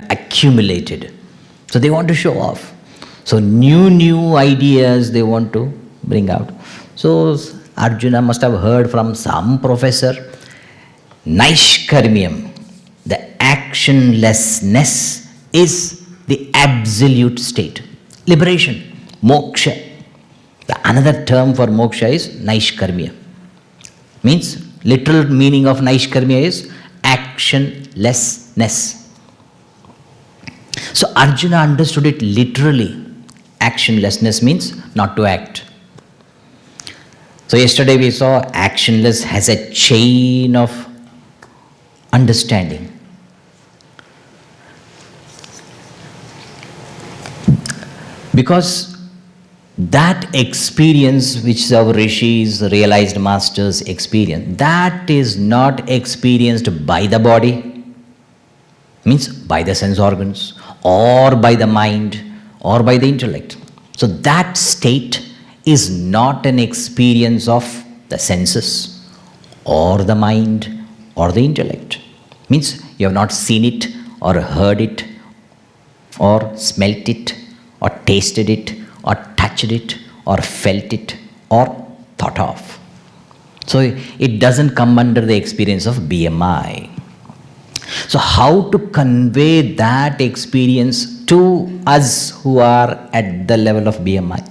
accumulated. So they want to show off. So new ideas they want to bring out. So Arjuna must have heard from some professor, Naishkarmyam, the actionlessness is the absolute state. Liberation, moksha. The another term for moksha is Naishkarmya. Means, literal meaning of Naishkarmya is actionlessness. So Arjuna understood it literally. Actionlessness means not to act. So yesterday we saw actionless has a chain of understanding. Because that experience which our rishis, realized masters experience, that is not experienced by the body, means by the sense organs, or by the mind, or by the intellect. So that state is not an experience of the senses, or the mind, or the intellect. Means you have not seen it, or heard it, or smelt it, or tasted it, or touched it, or felt it, or thought of. So it doesn't come under the experience of BMI. So how to convey that experience to us who are at the level of BMI?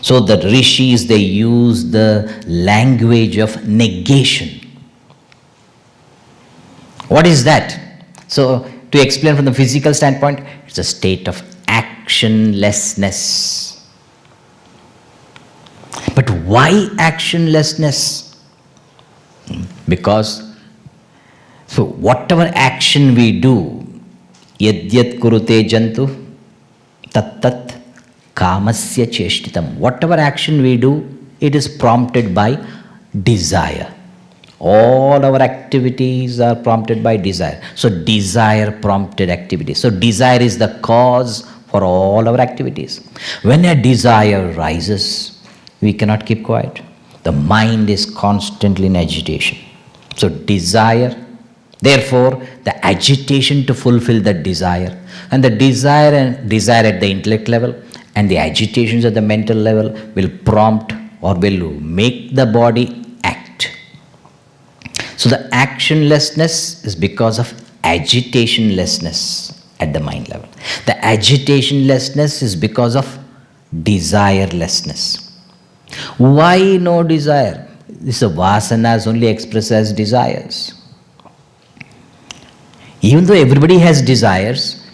So the rishis, they use the language of negation. What is that? So to explain from the physical standpoint, it's a state of actionlessness. But why actionlessness? Because so whatever action we do, yadyat kurute jantu tat kamasya cheshtitam. Whatever action we do, it is prompted by desire. All our activities are prompted by desire. So desire prompted activity. So desire is the cause for all our activities. When a desire rises, we cannot keep quiet. The mind is constantly in agitation. So desire, therefore the agitation to fulfill that desire, and the desire at the intellect level and the agitations at the mental level will prompt or will make the body act. So the actionlessness is because of agitationlessness at the mind level. The agitationlessness is because of desirelessness. Why no desire? This is vasanas only expressed as desires. Even though everybody has desires,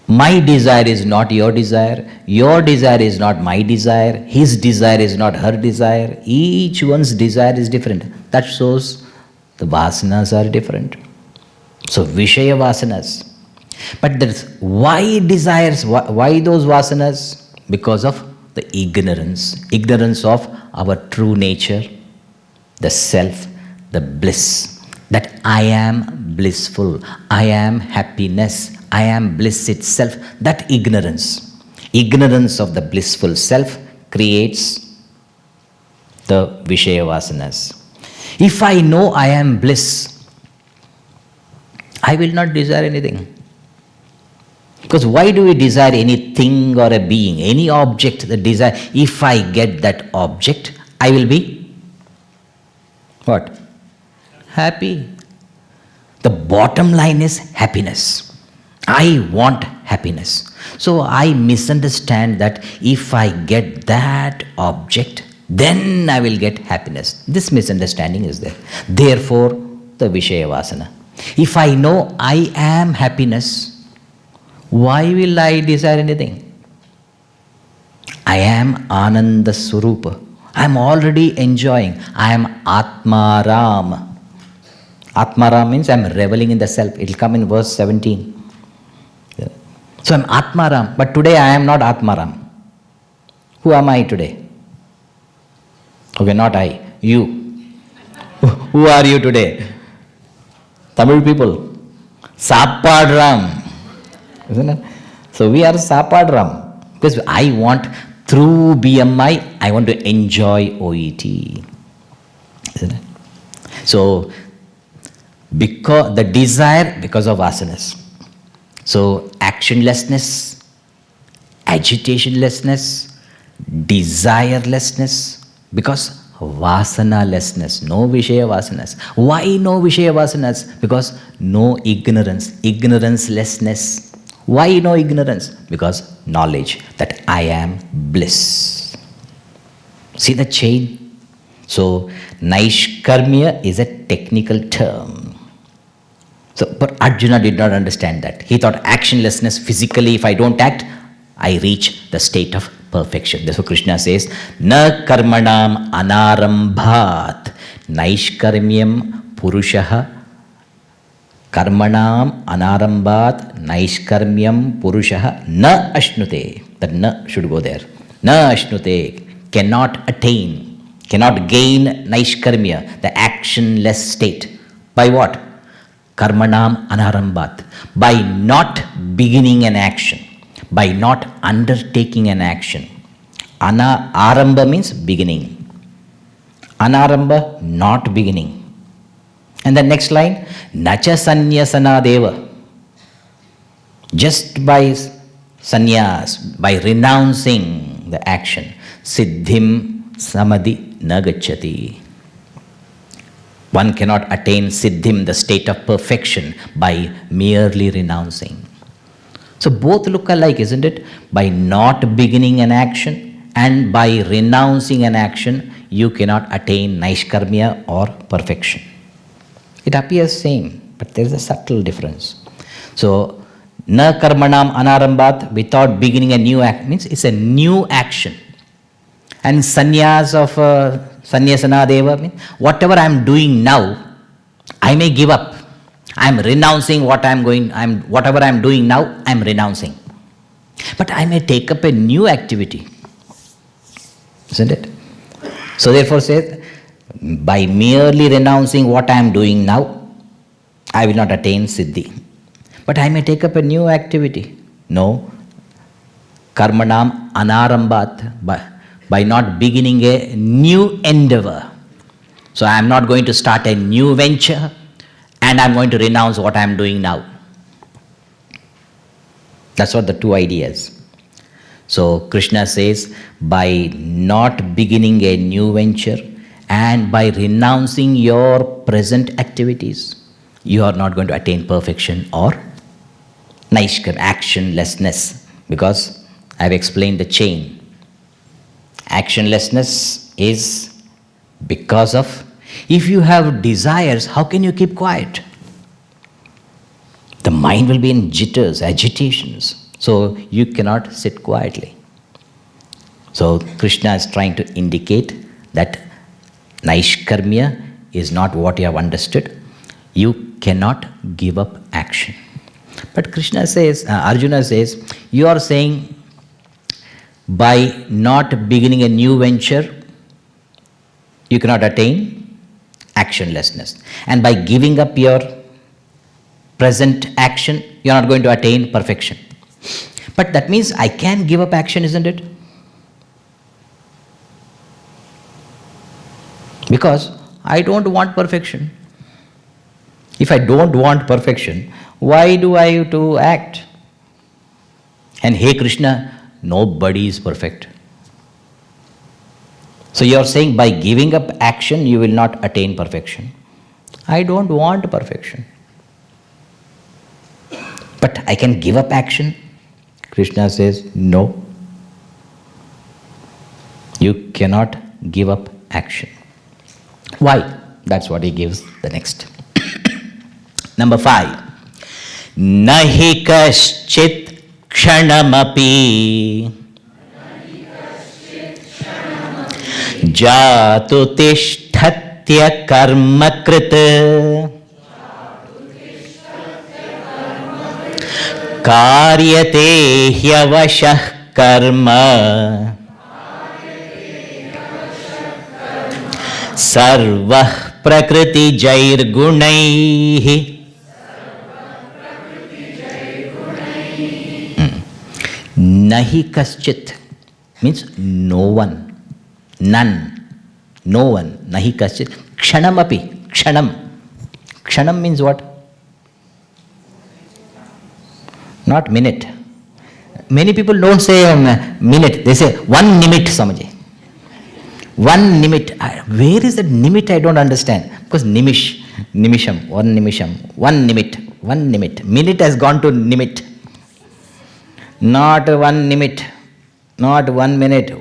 my desire is not your desire is not my desire, his desire is not her desire, each one's desire is different. That shows the vasanas are different. So Vishaya vasanas. But there's why desires, why those vasanas? Because of the ignorance of our true nature, the self, the bliss. That I am blissful, I am happiness, I am bliss itself. That ignorance of the blissful self creates the Vishaya vasanas. If I know I am bliss, I will not desire anything. Because why do we desire anything or a being, any object, the desire? If I get that object, I will be what? Happy. The bottom line is happiness. I want happiness. So I misunderstand that if I get that object, then I will get happiness. This misunderstanding is there. Therefore, the Vishaya vasana. If I know I am happiness, why will I desire anything? I am Ananda Swarupa. I am already enjoying. I am Atmaram. Atmaram means I am reveling in the self. It will come in verse 17. So I am Atmaram. But today I am not Atmaram. Who am I today? Okay, not I. You. Who are you today? Tamil people. Sapadram. Isn't it? So we are Sapadram. Because I want, through BMI, I want to enjoy OET. Isn't it? So Because the desire, because of vasanas. So actionlessness, agitationlessness, desirelessness, because vasanalessness, no Vishaya vasanas. Why no Vishaya vasanas? Because no ignorance, ignorancelessness. Why no ignorance? Because knowledge that I am bliss. See the chain? So Naishkarmya is a technical term. So, but Arjuna did not understand that. He thought actionlessness, physically, if I don't act, I reach the state of perfection. That's what Krishna says, Na karmanam anarambhat naishkarmyam purushaha. Karmanam anarambhat naishkarmyam purushaha na ashnute. That na should go there. Na ashnute, cannot attain, cannot gain naishkarmya, the actionless state. By what? Karmanam anarambhat, by not beginning an action, by not undertaking an action. Aramba means beginning. Anaramba, not beginning. And the next line, Nacha sanyasana deva. Just by sannyas, by renouncing the action, siddhim samadhi nagachati. One cannot attain siddhim, the state of perfection, by merely renouncing. So both look alike, isn't it? By not beginning an action and by renouncing an action, you cannot attain naishkarmya or perfection. It appears same, but there is a subtle difference. So, na karmanam anarambhat, without beginning a new act, means it's a new action. And sannyas of sanyasana deva means whatever I am doing now, I may give up. I am renouncing whatever I am doing now, I am renouncing. But I may take up a new activity. Isn't it? So therefore says, by merely renouncing what I am doing now, I will not attain siddhi. But I may take up a new activity. No. Karmanam anarambhat, by not beginning a new endeavor. So I am not going to start a new venture and I am going to renounce what I am doing now. That's what the two ideas. So Krishna says, by not beginning a new venture and by renouncing your present activities, you are not going to attain perfection or naishkar, actionlessness, because I have explained the chain. Actionlessness is because of, if you have desires, how can you keep quiet? The mind will be in jitters, agitations. So you cannot sit quietly. So Krishna is trying to indicate that naishkarmya is not what you have understood. You cannot give up action. But Krishna says, Arjuna says, you are saying by not beginning a new venture, you cannot attain actionlessness. And by giving up your present action, you are not going to attain perfection. But that means I can give up action, isn't it? Because I don't want perfection. If I don't want perfection, why do I have to act? And hey Krishna, nobody is perfect. So you are saying by giving up action, you will not attain perfection. I don't want perfection. But I can give up action. Krishna says, no. You cannot give up action. Why? That's what he gives the next. Number 5. Nahi kaschit kshanamapi jatu tishthatya karma krita karyate hyavashah karma sarvah prakriti jair gunaihi. Nahi kaschit means no one, none, no one. Nahi kaschit kshanam api, kshanam. Kshanam means what? Not minute. Many people don't say minute, they say 1 nimit, Swamiji. 1 nimit. Where is that nimit? I don't understand. Because nimisham, 1 nimisham, 1 nimit. Minute has gone to nimit. Not 1 nimit, not 1 minute,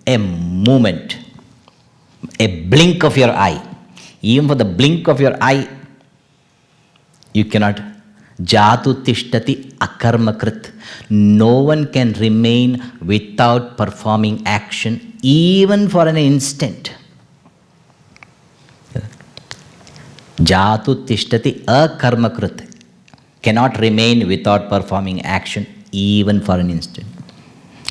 a moment, a blink of your eye. Even for the blink of your eye, you cannot. Jatu tishtati akarmakrit. No one can remain without performing action, even for an instant. Jatu tishtati akarmakrit. Cannot remain without performing action, even for an instant.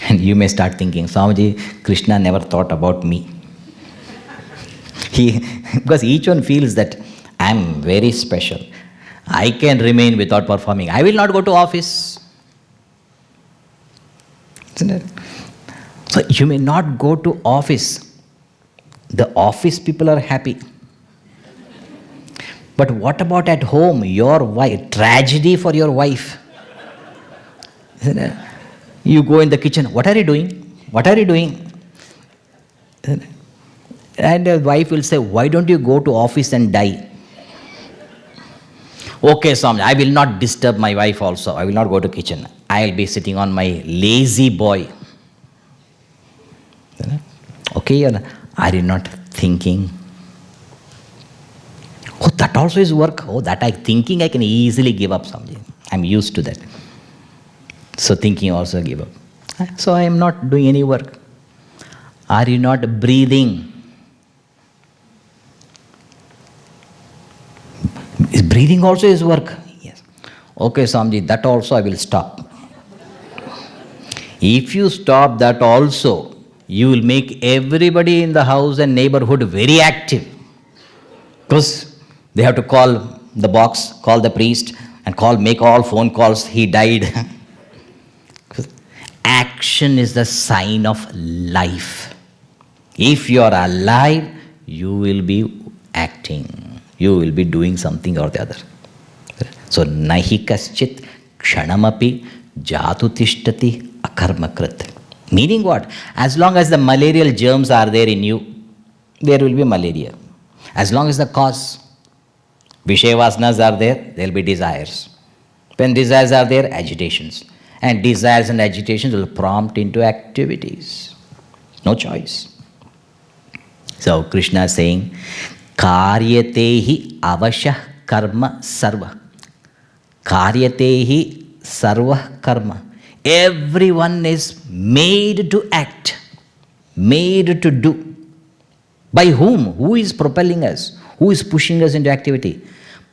And you may start thinking, Swamiji, Krishna never thought about me. Because each one feels that I am very special. I can remain without performing. I will not go to office. Isn't it? So you may not go to office. The office people are happy. But what about at home? Your wife, tragedy for your wife. Isn't it? You go in the kitchen, what are you doing? What are you doing? And the wife will say, why don't you go to office and die? Okay, Swami, I will not disturb my wife also. I will not go to kitchen. I will be sitting on my lazy boy. Okay, are you not thinking? Oh, that also is work. Oh, that I thinking I can easily give up something. I'm used to that. So thinking also give up. So I am not doing any work. Are you not breathing? Is breathing also is work? Yes. Okay, Swamiji, that also I will stop. If you stop that also, you will make everybody in the house and neighborhood very active. Because they have to call the box, call the priest, and make all phone calls, he died. Action is the sign of life. If you are alive, you will be acting. You will be doing something or the other. So, nahi kaschit kshanamapi jatu tishtati akarmakrit. Meaning what? As long as the malarial germs are there in you, there will be malaria. As long as the cause, Vishaya vasanas are there, there will be desires. When desires are there, agitations. And desires and agitations will prompt into activities. No choice. So Krishna is saying, Karyatehi avashah karma sarva. Karyatehi sarva karma. Everyone is made to act, made to do. By whom? Who is propelling us? Who is pushing us into activity?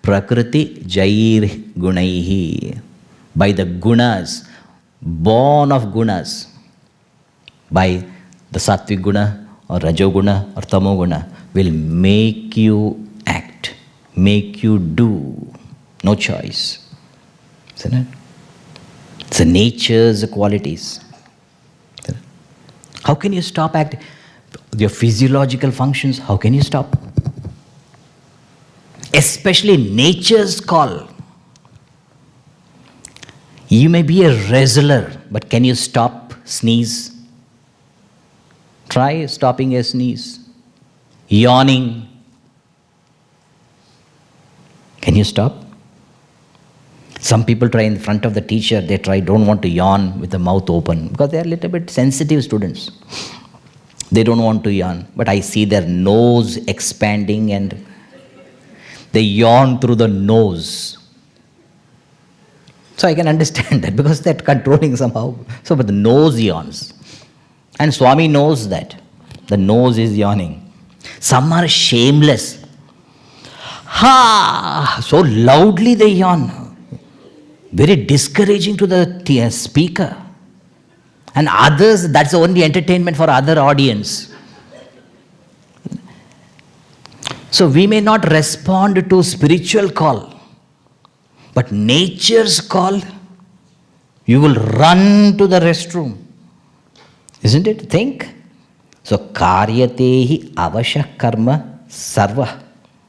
Prakriti jair gunaihi. By the gunas, born of gunas. By the sattvic guna or rajoguna or tamoguna will make you act, make you do. No choice. Isn't it? It's the nature's qualities. How can you stop acting? Your physiological functions, how can you stop? Especially nature's call. You may be a wrestler, but can you stop sneeze? Try stopping a sneeze. Yawning. Can you stop? Some people try in front of the teacher, don't want to yawn with the mouth open because they are a little bit sensitive students. They don't want to yawn, but I see their nose expanding and they yawn through the nose. So I can understand that because they're controlling somehow. So, but the nose yawns. And Swami knows that. The nose is yawning. Some are shameless. Ha! So loudly they yawn. Very discouraging to the speaker. And others, that's the only entertainment for other audience. So we may not respond to spiritual call, but nature's call, you will run to the restroom. Isn't it? Think. So karyatehi avashah karma sarva.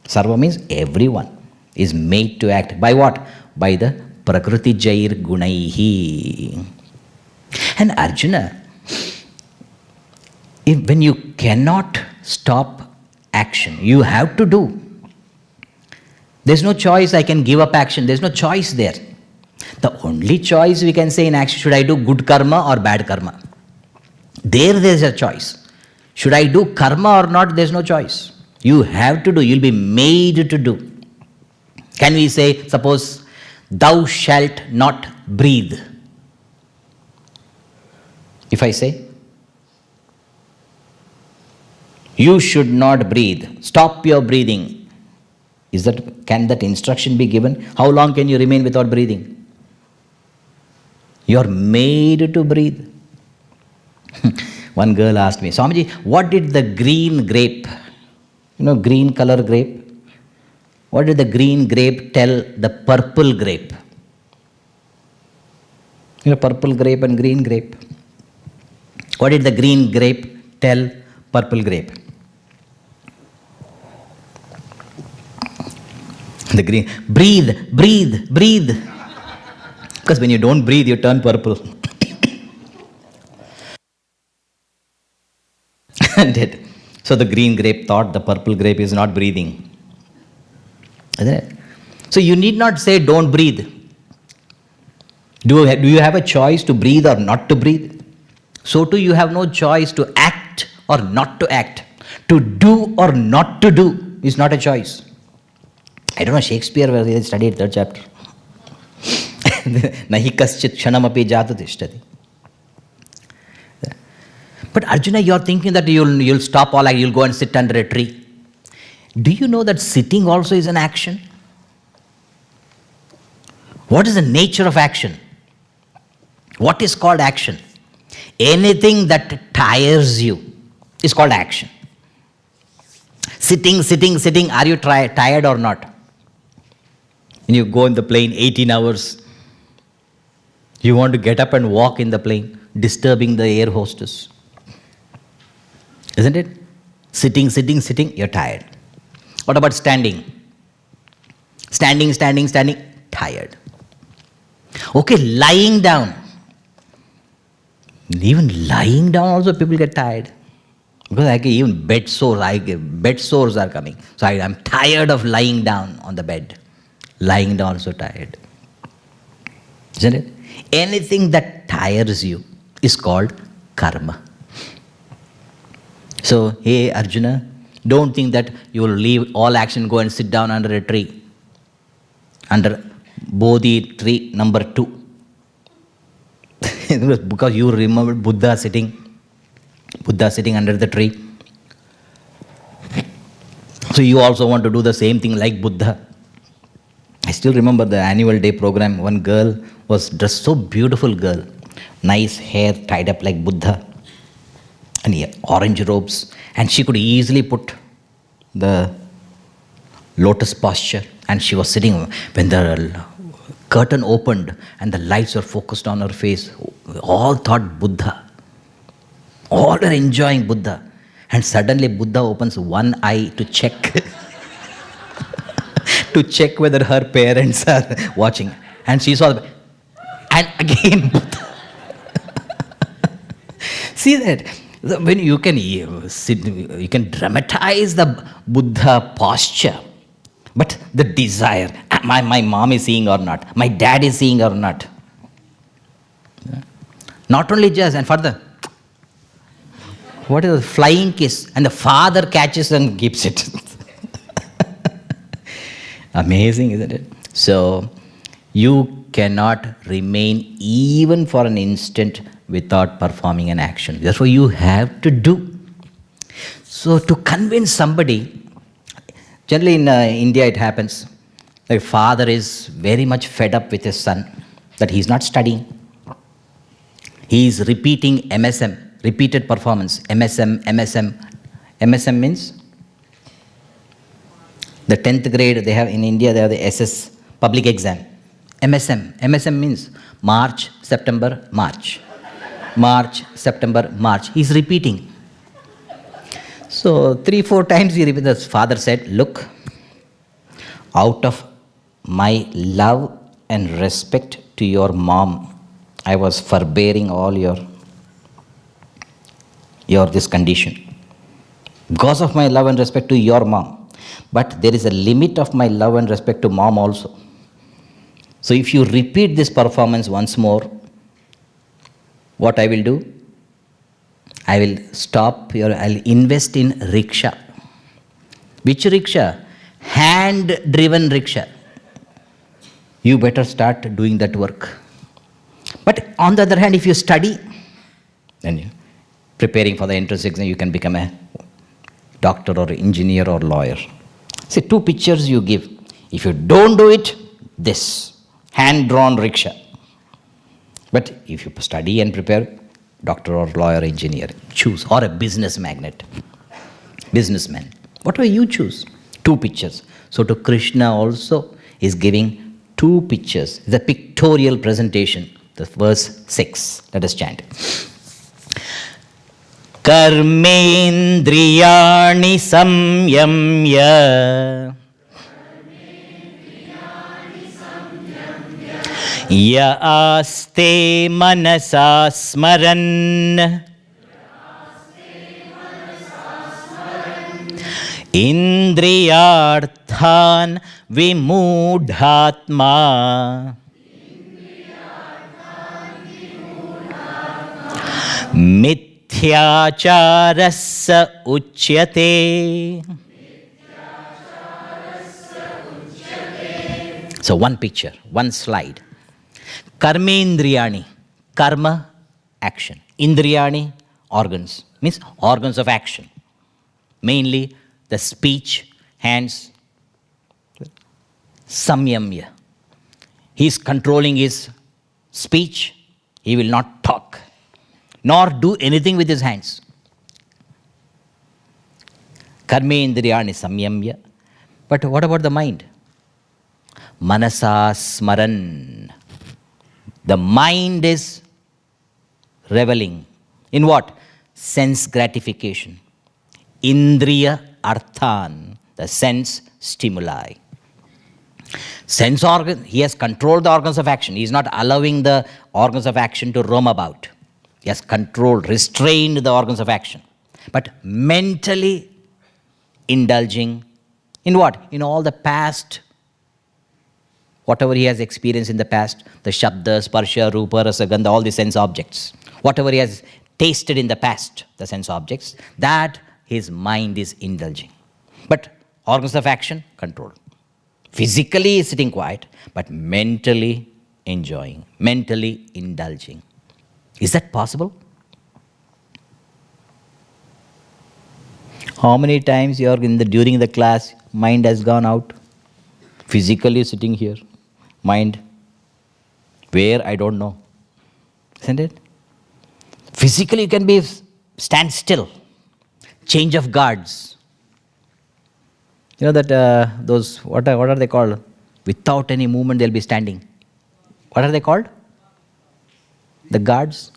Sarva means everyone. is made to act. By what? By the Prakriti Jair Gunaihi. And Arjuna, when you cannot stop action, you have to do. There's no choice, I can give up action. There's no choice there. The only choice we can say in action, should I do good karma or bad karma? There's a choice. Should I do karma or not? There's no choice. You have to do. You'll be made to do. Can we say, suppose, thou shalt not breathe? If I say, you should not breathe, stop your breathing. Can that instruction be given? How long can you remain without breathing? You're made to breathe. One girl asked me, Swamiji, what did the green grape, green color grape, what did the green grape tell the purple grape? Purple grape and green grape. What did the green grape tell purple grape? The green, breathe, breathe, breathe. Because when you don't breathe, you turn purple. Dead. So the green grape thought the purple grape is not breathing. Isn't it? So you need not say don't breathe. Do you have a choice to breathe or not to breathe? So too you have no choice to act or not to act. To do or not to do is not a choice. I don't know, Shakespeare, where they studied third chapter. Nahi kaschit kshanamapi jatu tishtati. But Arjuna, you're thinking that you'll stop all, you'll go and sit under a tree. Do you know that sitting also is an action? What is the nature of action? What is called action? Anything that tires you is called action. Sitting, are you tired or not? When you go in the plane 18 hours, you want to get up and walk in the plane, disturbing the air hostess. Isn't it? Sitting, you're tired. What about standing? Standing, tired. Okay, lying down. Even lying down also people get tired. Because even bed sores are coming. So I'm tired of lying down on the bed. Lying down also tired. Isn't it? Anything that tires you is called karma. So, hey Arjuna, don't think that you will leave all action, go and sit down under a tree. Under Bodhi tree number 2. Because you remember Buddha sitting under the tree. So you also want to do the same thing like Buddha. I still remember the annual day program. One girl was dressed, so beautiful girl. Nice hair tied up like Buddha. And orange robes. And she could easily put the lotus posture. And she was sitting when the curtain opened and the lights were focused on her face. All thought Buddha. All are enjoying Buddha. And suddenly Buddha opens one eye to check. To check whether her parents are watching. And she saw, and again Buddha. See that? When you can sit, you can dramatize the Buddha posture. But the desire, my mom is seeing or not, my dad is seeing or not. Not only just, and further, what is a flying kiss? And the father catches and keeps it. Amazing, isn't it? So, you cannot remain even for an instant without performing an action. Therefore, you have to do. So, to convince somebody, generally in India it happens, the father is very much fed up with his son, that he is not studying. He is repeating MSM, repeated performance, MSM. MSM means the 10th grade, they have in India, they have the SS public exam. MSM means March, September, March. March, September, March. He's repeating. So 3-4 times he repeated. The father said, look, out of my love and respect to your mom, I was forbearing all your this condition. Because of my love and respect to your mom. But there is a limit of my love and respect to mom also. So if you repeat this performance once more, what I will do? I will I'll invest in rickshaw. Which rickshaw? Hand-driven rickshaw. You better start doing that work. But on the other hand, if you study, then you preparing for the entrance exam, you can become a doctor or engineer or lawyer. See, two pictures you give. If you don't do it, this hand-drawn rickshaw. But if you study and prepare, doctor or lawyer, engineer, choose, or a business magnate, businessman. Whatever you choose, two pictures. So to Krishna also is giving two pictures. The pictorial presentation. The verse 6. Let us chant. Karmendriyani samyamya ya aste manasa smaran indriyarthan vimudhatma mithyacharasya uchyate. So one picture, one slide. Karmendriyani, karma, action. Indriyani, organs, means organs of action. Mainly the speech, hands. Samyamya. He is controlling his speech. He will not talk, nor do anything with his hands. Karmendriyani samyamya. But what about the mind? Manasa smaran. The mind is reveling in what? Sense gratification. Indriya arthan, the sense stimuli. Sense organ, he has controlled the organs of action. He is not allowing the organs of action to roam about. He has controlled, restrained the organs of action. But mentally indulging in what? In all the past, whatever he has experienced in the past, the Shabda, Sparsha, Rupa, Rasa, Gandha, all the sense objects. Whatever he has tasted in the past, the sense objects, that his mind is indulging. But organs of action, controlled. Physically is sitting quiet, but mentally enjoying, mentally indulging. Is that possible? How many times you are during the class, mind has gone out? Physically sitting here, mind, where I don't know. Isn't it? Physically you can be stand still, change of guards. You know that those, what are they called? Without any movement they'll be standing. What are they called? The guards?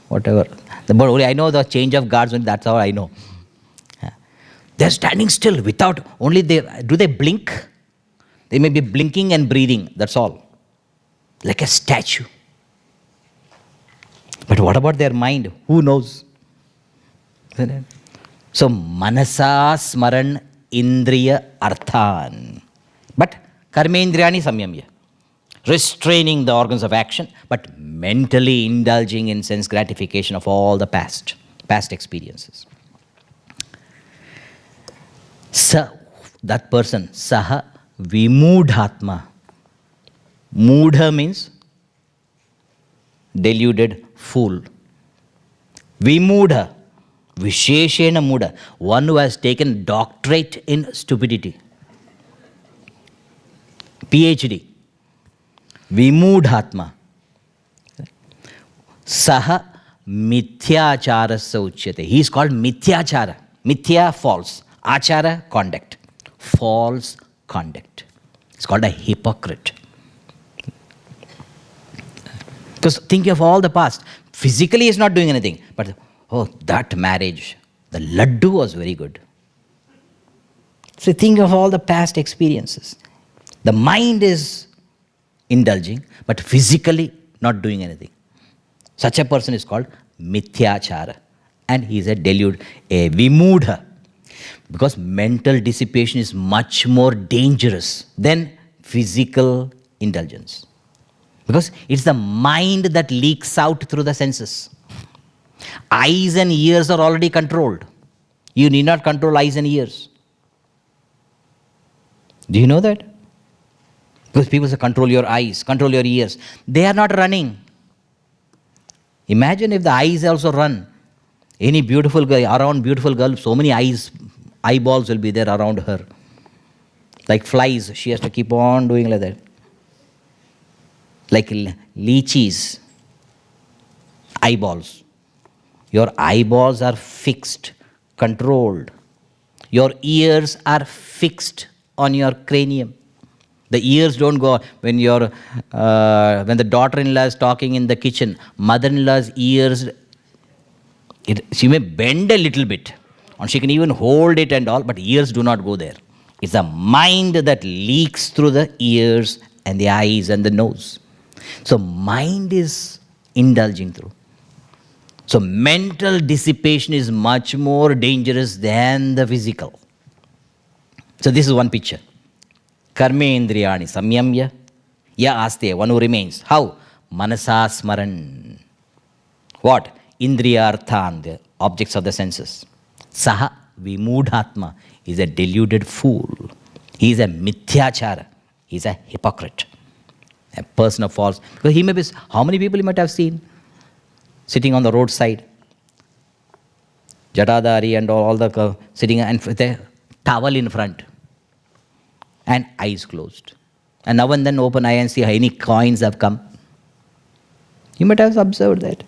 Whatever. But only I know the change of guards, that's how I know. They're standing still without, only do they blink? They may be blinking and breathing, that's all. Like a statue. But what about their mind? Who knows? So, manasa smaran indriya arthan. But karmendriyani samyamya. Restraining the organs of action, but mentally indulging in sense gratification of all the past experiences. That person, saha vimudhatma. Mudha means deluded fool. Vimudha, visheshena mudha, one who has taken doctorate in stupidity. PhD. Vimudhatma. Saha mithyacharasya uchyate. He is called mithyachara. Mithya, false. Achara, conduct. False conduct. It's called a hypocrite. Because think of all the past. Physically he's not doing anything. But, oh, that marriage, the laddu was very good. So think of all the past experiences. The mind is indulging, but physically not doing anything. Such a person is called mithyachara. And he is a delude, a vimudha. Because mental dissipation is much more dangerous than physical indulgence. Because it's the mind that leaks out through the senses. Eyes and ears are already controlled. You need not control eyes and ears. Do you know that? Because people say, control your eyes, control your ears. They are not running. Imagine if the eyes also run. Any beautiful girl, around beautiful girl, so many eyeballs will be there around her. Like flies, she has to keep on doing like that. Like lychees, eyeballs. Your eyeballs are fixed, controlled. Your ears are fixed on your cranium. The ears don't go when when the daughter-in-law is talking in the kitchen. Mother-in-law's ears, she may bend a little bit, and she can even hold it and all, but ears do not go there. It's the mind that leaks through the ears and the eyes and the nose. So mind is indulging through. So mental dissipation is much more dangerous than the physical. So this is one picture. Karmendriyani samyamya ya aste, one who remains. How? Manasa smaran. What? Indriyarthan, the objects of the senses. Saha vimudhatma is a deluded fool. He is a mithyachara. He is a hypocrite. A person of false. Because he may be, how many people you might have seen sitting on the roadside? Jatadhari and all the sitting and with a towel in front. And eyes closed. And now and then open eye and see how any coins have come. You might have observed that.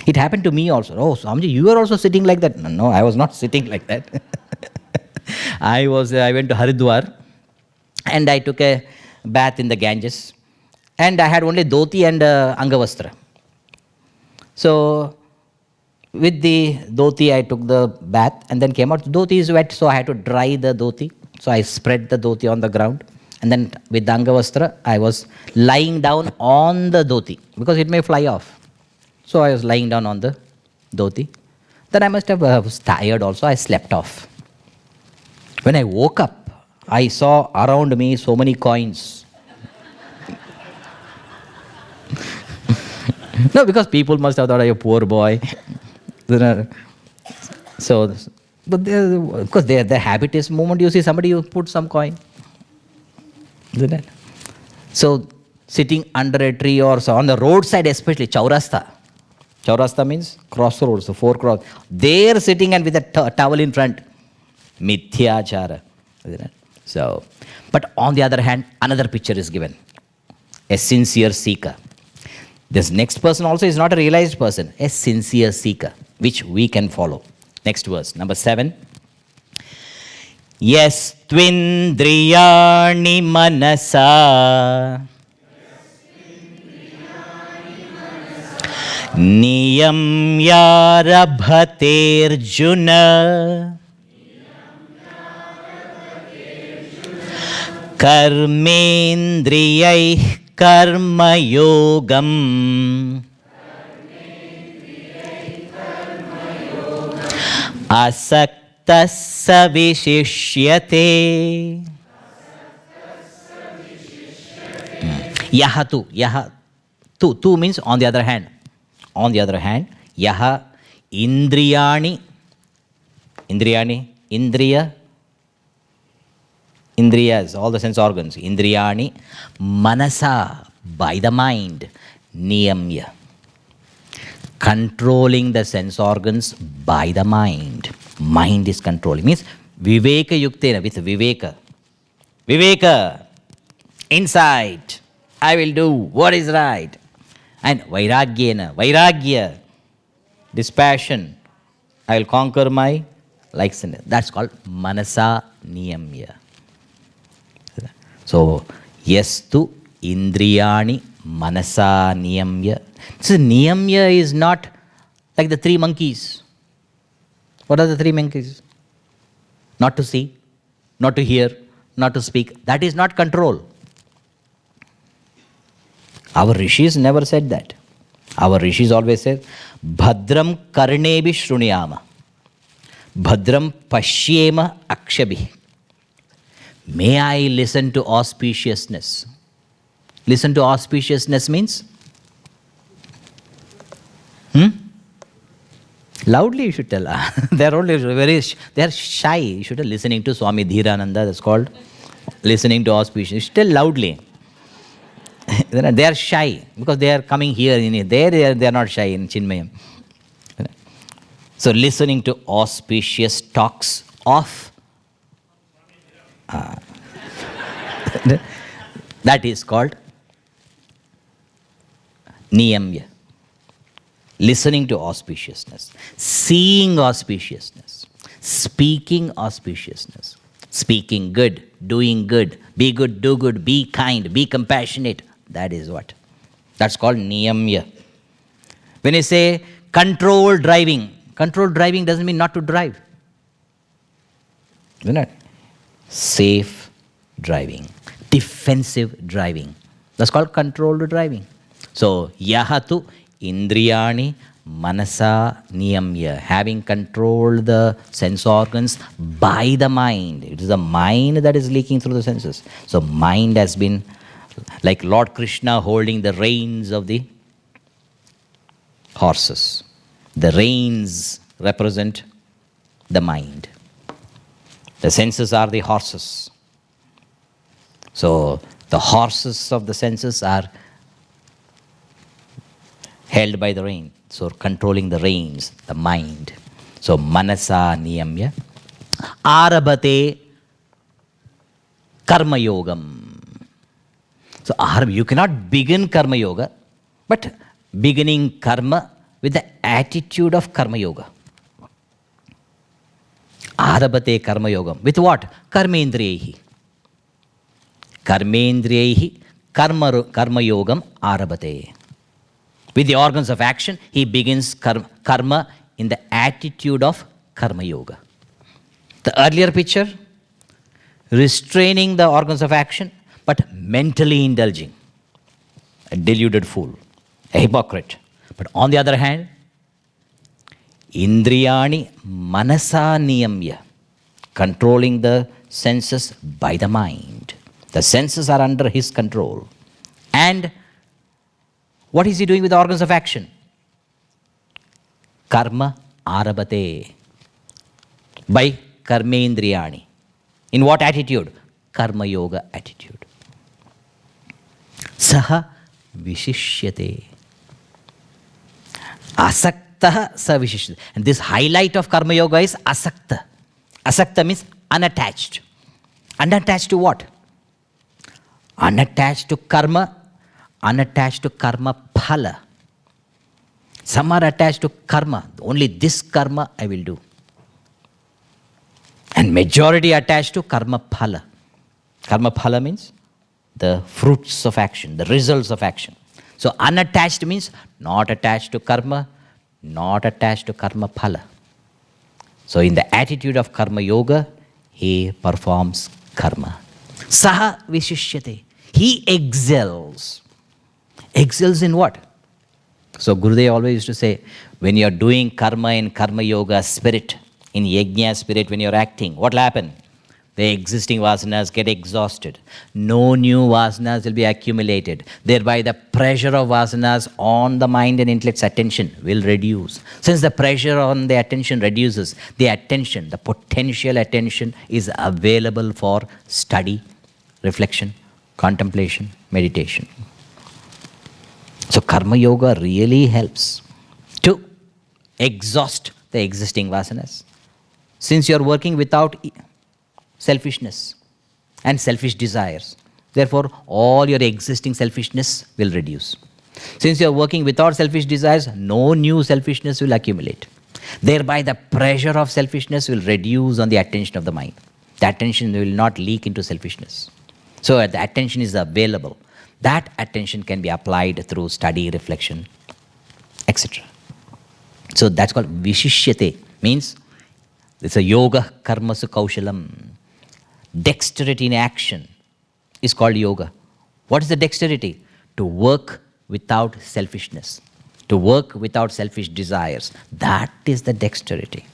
It happened to me also. Oh, Swamiji, you were also sitting like that. No, I was not sitting like that. I went to Haridwar and I took a bath in the Ganges. And I had only dhoti and angavastra. So, with the dhoti, I took the bath and then came out. Dhoti is wet, so I had to dry the dhoti. So, I spread the dhoti on the ground. And then with the angavastra, I was lying down on the dhoti because it may fly off. So, I was lying down on the dhoti. Then I must have was tired also. I slept off. When I woke up, I saw around me so many coins. No, because people must have thought I'm a poor boy. So, but because their habit is, moment you see somebody, you put some coin. Isn't it? So, sitting under a tree or so, on the roadside especially, chaurasta. Chaurasta means crossroads, so 4 cross. They're sitting and with a towel in front. Mithyachara. Isn't it? So, but on the other hand, another picture is given. A sincere seeker. This next person also is not a realized person, a sincere seeker, which we can follow. Next verse, number 7. Yes, twindriyani manasa niyam yarabhaterjuna karmendriyai karma yogam asaktasya vishishyate. Yaha tu means on the other hand. On the other hand, yaha indriyani, indriyas, all the sense organs, indriyani, manasa, by the mind, niyamya, controlling the sense organs by the mind. Mind is controlling. Means viveka yuktena, with viveka, insight, I will do what is right. And vairagya, dispassion, I will conquer my likes and that's called manasa niyamya. So, yastu indriyani manasa niyamya. So, niyamya is not like the 3 monkeys. What are the 3 monkeys? Not to see, not to hear, not to speak. That is not control. Our rishis never said that. Our rishis always said, Bhadram karnebi shruniyama. Bhadram pashyema akshabhi. May I listen to auspiciousness. Listen to auspiciousness means? Loudly you should tell. They are shy. You should be listening to Swami Dheerananda. That's called listening to auspicious. You should tell loudly. They are shy because they are coming here. They are not shy in Chinmayam. So listening to auspicious talks of that is called niyamya. Listening to auspiciousness, seeing auspiciousness, speaking auspiciousness, speaking good, doing good, be good, do good, be kind, be compassionate. That is what. That's called niyamya. When you say controlled driving doesn't mean not to drive. Isn't it? Safe driving, defensive driving. That's called controlled driving. So, yahatu indriyani manasa niyamya, having controlled the sense organs by the mind. It is the mind that is leaking through the senses. So mind has been like Lord Krishna holding the reins of the horses. The reins represent the mind. The senses are the horses. So the horses of the senses are held by the rein. So controlling the reins, the mind. So manasa niyamya. Arabate karma yogam. So you cannot begin karma yoga, but beginning karma with the attitude of karma yoga. Arabate karma yogam. With what? Karmendriyehi. Karmendriyehi karma yogam arabate. With the organs of action, he begins karma in the attitude of karma yoga. The earlier picture, restraining the organs of action, but mentally indulging. A deluded fool, a hypocrite. But on the other hand, indriyani manasa niyamya, controlling the senses by the mind. The senses are under his control. And what is he doing with the organs of action? Karma arabate. By karmendriyani. In what attitude? Karma yoga attitude. Saha vishishyate. Asakta sa vishishyate. And this highlight of karma yoga is asakta. Asakta means unattached. Unattached to what? Unattached to karma. Unattached to karma phala. Some are attached to karma. Only this karma I will do. And majority attached to karma phala. Karma phala means the fruits of action, the results of action. So unattached means not attached to karma, not attached to karma phala. So in the attitude of karma yoga, he performs karma. Saha vishishyate. He excels. Excels in what? So Gurudev always used to say, when you are doing karma in karma yoga spirit, in yajna spirit, when you are acting, what will happen? The existing vasanas get exhausted. No new vasanas will be accumulated. Thereby the pressure of vasanas on the mind and intellect's attention will reduce. Since the pressure on the attention reduces, the attention, the potential attention is available for study, reflection, contemplation, meditation. So karma yoga really helps to exhaust the existing vasanas. Since you are working without selfishness and selfish desires, therefore all your existing selfishness will reduce. Since you are working without selfish desires, no new selfishness will accumulate. Thereby the pressure of selfishness will reduce on the attention of the mind. The attention will not leak into selfishness. So the attention is available. That attention can be applied through study, reflection, etc. So that's called vishishyate, means it's a yoga karmasu kaushalam. Dexterity in action is called yoga. What is the dexterity? To work without selfishness, to work without selfish desires. That is the dexterity.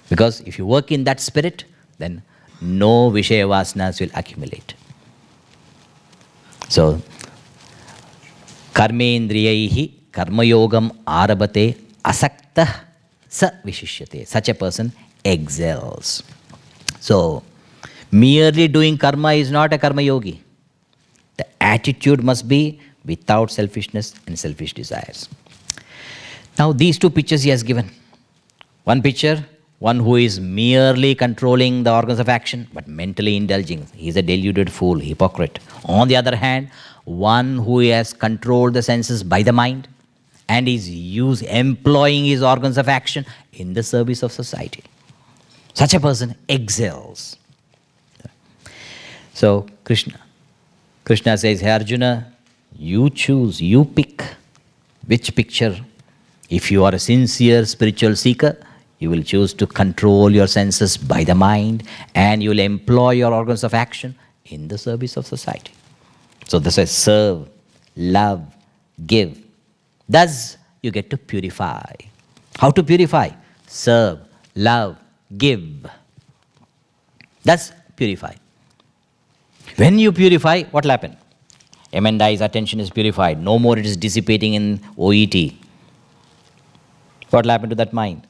Because if you work in that spirit, then no Vishaya Vasanas will accumulate. So, Karmendriyaihi karmayogam arabate asaktah sa vishishyate. Such a person excels. So, merely doing karma is not a karma yogi. The attitude must be without selfishness and selfish desires. Now, these two pictures he has given. One picture, one who is merely controlling the organs of action but mentally indulging. He is a deluded fool, hypocrite. On the other hand, one who has controlled the senses by the mind and is employing his organs of action in the service of society. Such a person excels. So, Krishna says, hey Arjuna, you choose, you pick which picture. If you are a sincere spiritual seeker, you will choose to control your senses by the mind and you will employ your organs of action in the service of society. So this is serve, love, give. Thus, you get to purify. How to purify? Serve, love, give. Thus, purify. When you purify, what will happen? M&I's attention is purified. No more it is dissipating in OET. What will happen to that mind?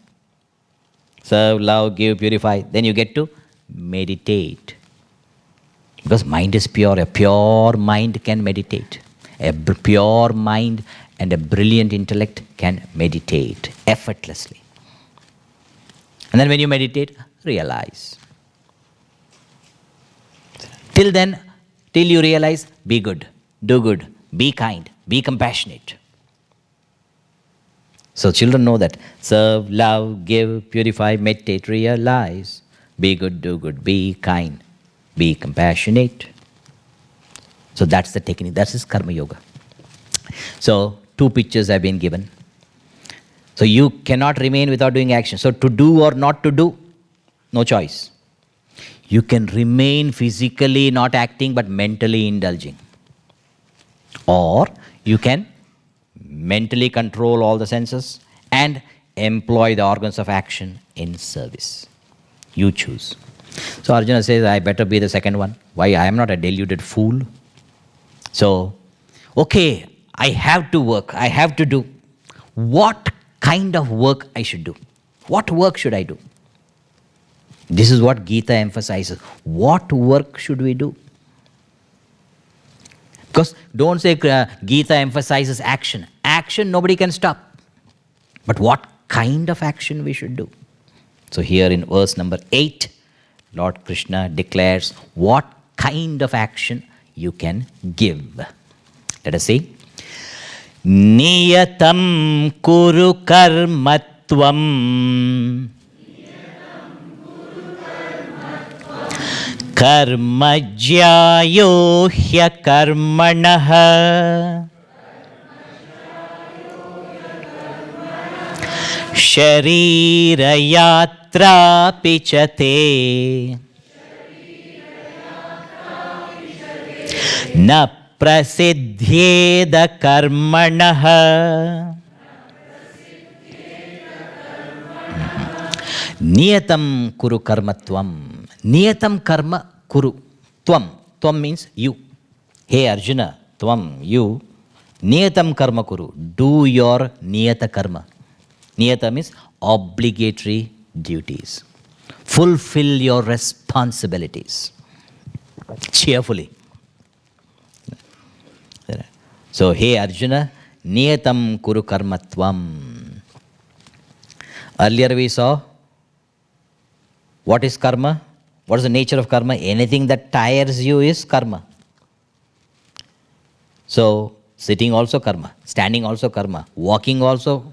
Serve, love, give, purify. Then you get to meditate. Because mind is pure. A pure mind can meditate. A pure mind and a brilliant intellect can meditate effortlessly. And then when you meditate, realize. Till then, till you realize, be good, do good, be kind, be compassionate. So children know that. Serve, love, give, purify, meditate, realize. Be good, do good, be kind, be compassionate. So that's the technique. That is Karma Yoga. So two pictures have been given. So you cannot remain without doing action. So to do or not to do, no choice. You can remain physically not acting but mentally indulging. Or you can mentally control all the senses and employ the organs of action in service. You choose. So Arjuna says, I better be the second one. Why? I am not a deluded fool. So, okay, I have to work, I have to do. What kind of work I should do? What work should I do? This is what Gita emphasizes. What work should we do? Because don't say Gita emphasizes action. Action nobody can stop. But what kind of action we should do? So here in verse number 8, Lord Krishna declares what kind of action you can give. Let us see. Niyatam kuru karmatvam karmajyayo hyakarmanaha sharirayatra pichate na prasidhyeda karmanaha. Niyatam kuru karmatvam. Niyatam karma kuru. Tvam. Tvam means you. Hey Arjuna, tvam, you. Niyatam karma kuru. Do your niyata karma. Niyata means obligatory duties. Fulfill your responsibilities. Cheerfully. So, hey Arjuna, niyatam kuru karmatvam. Earlier we saw, what is karma? What is the nature of karma? Anything that tires you is karma. So, sitting also karma, standing also karma, walking also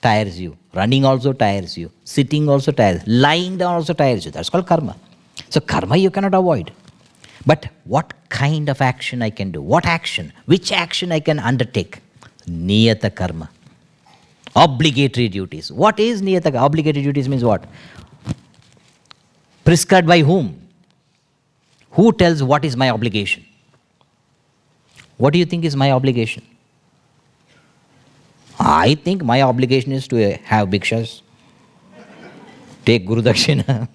tires you, running also tires you, sitting also tires, lying down also tires you. That's called karma. So, karma you cannot avoid. But what kind of action I can do? What action? Which action I can undertake? Niyata karma. Obligatory duties. What is niyata? Obligatory duties means what? Prescribed by whom? Who tells what is my obligation? What do you think is my obligation? I think my obligation is to have bhikshas, take Guru Dakshina.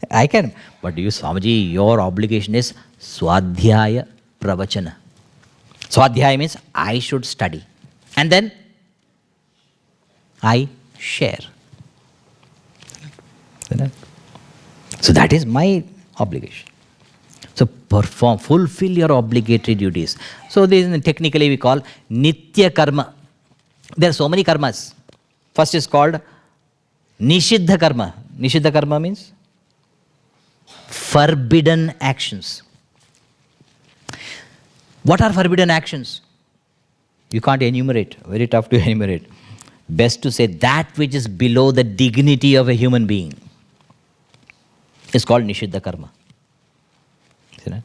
I can. But you, Swamiji, your obligation is Swadhyaya Pravachana. Swadhyaya means I should study. And then I share. So that is my obligation. So fulfill your obligatory duties. So this is technically we call Nitya Karma. There are so many karmas. First is called Nishiddha Karma. Nishiddha Karma means forbidden actions. What are forbidden actions? You can't enumerate. Very tough to enumerate. Best to say that which is below the dignity of a human being is called Nishiddha Karma. See that?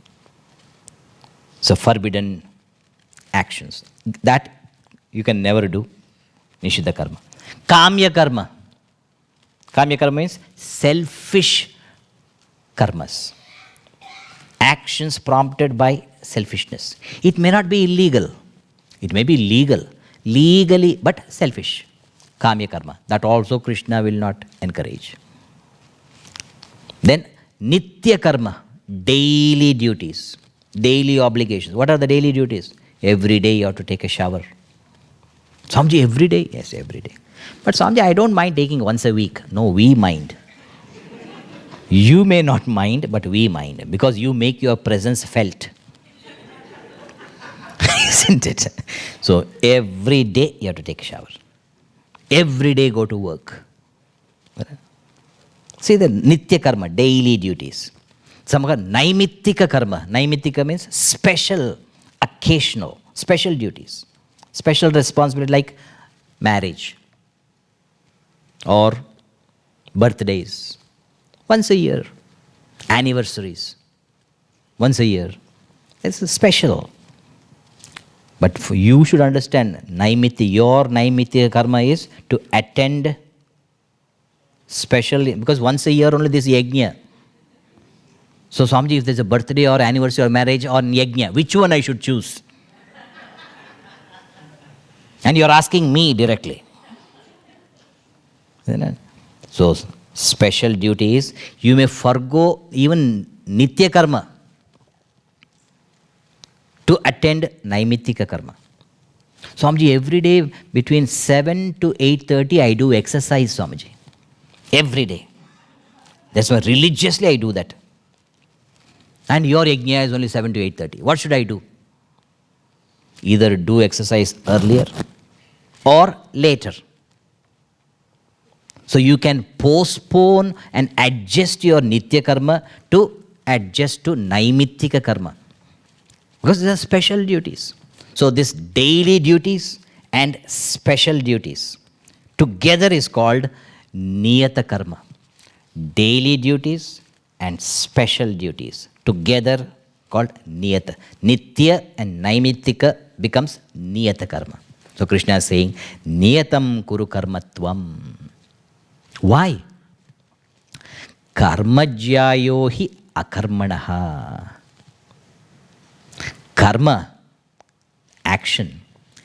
So forbidden actions. That you can never do. Nishiddha Karma. Kamya Karma. Kamya Karma means selfish karmas. Actions prompted by selfishness. It may not be illegal. It may be legal. Legally, but selfish. Kamya Karma. That also Krishna will not encourage. Then Nitya Karma. Daily duties. Daily obligations. What are the daily duties? Every day you have to take a shower. Swamiji, every day? Yes, every day. But Swamiji, I don't mind taking once a week. No, we mind. You may not mind, but we mind. Because you make your presence felt. Isn't it? So every day you have to take a shower. Every day go to work. See the Nitya Karma, daily duties. Some are Naimittika Karma. Naimittika means special, occasional, special duties. Special responsibility like marriage or birthdays. Once a year. Anniversaries. Once a year. It's special. But you should understand, your Naimitya Karma is to attend special, because once a year only this Yajna. So Swamiji, if there's a birthday or anniversary or marriage or Yajna, which one I should choose? And you're asking me directly. So special duties, you may forgo even Nitya Karma to attend Naimittika Karma. Swamiji, every day between 7 to 8:30 I do exercise, Swamiji. Every day. That's why religiously I do that. And your yajna is only 7 to 8:30. What should I do? Either do exercise earlier or later. So you can postpone and adjust your Nitya Karma to adjust to Naimittika Karma. Because these are special duties. So this daily duties and special duties together is called Niyata Karma. Daily duties and special duties together called Niyata. Nitya and Naimittika becomes Niyata Karma. So Krishna is saying, Niyatam Kuru Karmatvam. Why? Karmajyayo hi akarmanaha. Karma, action.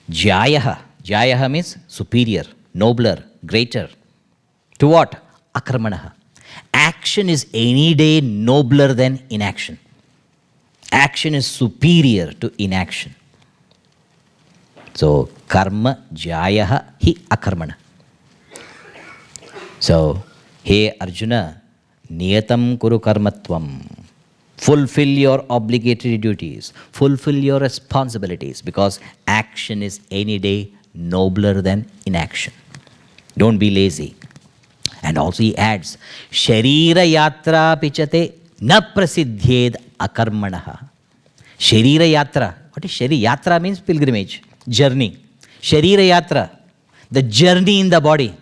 Jayaha. Jayaha means superior, nobler, greater. To what? Akarmanaha. Action is any day nobler than inaction. Action is superior to inaction. So, karma jayaha hi akarmana. So, hey Arjuna, niyatam kuru karmatvam. Fulfill your obligatory duties. Fulfill your responsibilities, because action is any day nobler than inaction. Don't be lazy. And also he adds, Sharira yatra pichate na prasiddhyed akarmanaha. Sharira yatra. What is Sharira? Yatra means pilgrimage, journey. Sharira yatra, the journey in the body.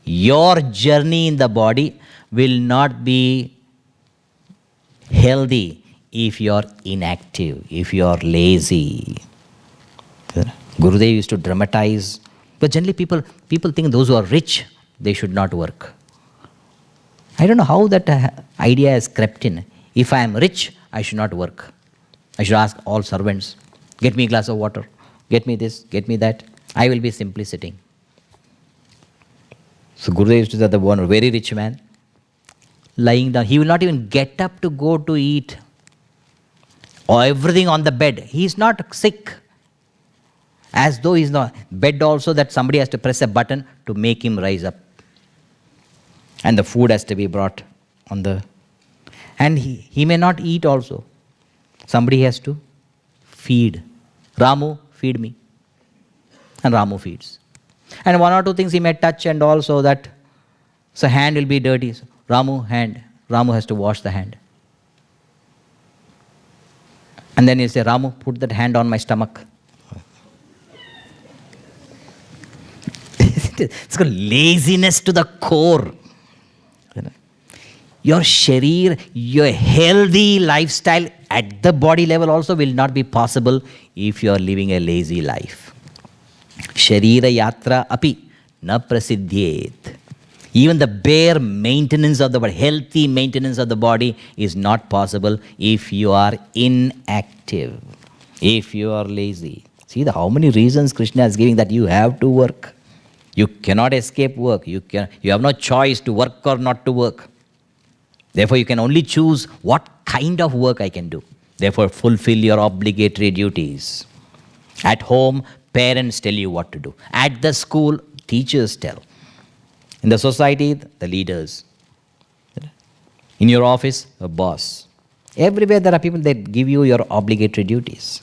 Your journey in the body will not be healthy if you are inactive, if you are lazy. Gurudev used to dramatize. But generally people think those who are rich, they should not work. I don't know how that idea has crept in. If I am rich, I should not work. I should ask all servants, get me a glass of water, get me this, get me that. I will be simply sitting. So Gurudev used to say the one very rich man, lying down. He will not even get up to go to eat. Or everything on the bed. He is not sick. As though he is not. Bed also that somebody has to press a button to make him rise up. And the food has to be brought on the... And he may not eat also. Somebody has to feed. Ramu, feed me. And Ramu feeds. And one or two things he may touch and also that... So hand will be dirty. So Ramu, hand. Ramu has to wash the hand. And then he'll say, Ramu, put that hand on my stomach. It's got laziness to the core. Your sharir, your healthy lifestyle at the body level also will not be possible if you are living a lazy life. Sharira yatra api na prasiddhyet. Even the bare maintenance of the body, healthy maintenance of the body is not possible if you are inactive, if you are lazy. See how many reasons Krishna is giving that you have to work. You cannot escape work. You have no choice to work or not to work. Therefore, you can only choose what kind of work I can do. Therefore, fulfill your obligatory duties. At home, parents tell you what to do. At the school, teachers tell. In the society, the leaders. In your office, a boss. Everywhere there are people that give you your obligatory duties.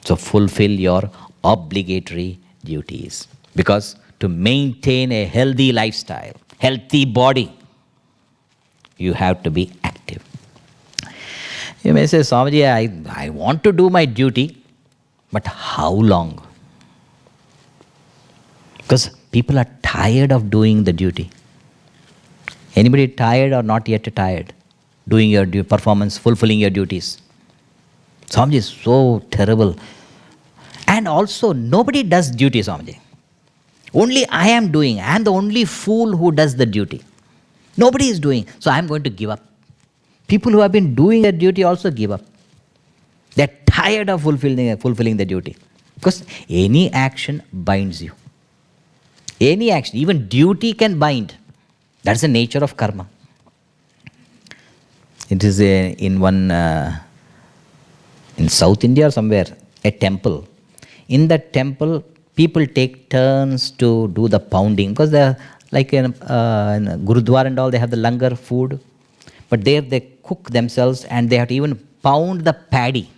So fulfill your obligatory duties. Because to maintain a healthy lifestyle, healthy body, you have to be active. You may say, Swamiji, I want to do my duty, but how long? Because people are tired of doing the duty. Anybody tired or not yet tired? Doing your performance, fulfilling your duties. Swamiji is so terrible. And also, nobody does duty, Swamiji. Only I am doing. I am the only fool who does the duty. Nobody is doing. So I am going to give up. People who have been doing their duty also give up. They are tired of fulfilling the duty. Because any action binds you. Any action, even duty can bind. That's the nature of karma. It is in South India or somewhere, a temple. In that temple, people take turns to do the pounding because they are like in Gurudwara and all, they have the langar food. But there they cook themselves and they have to even pound the paddy.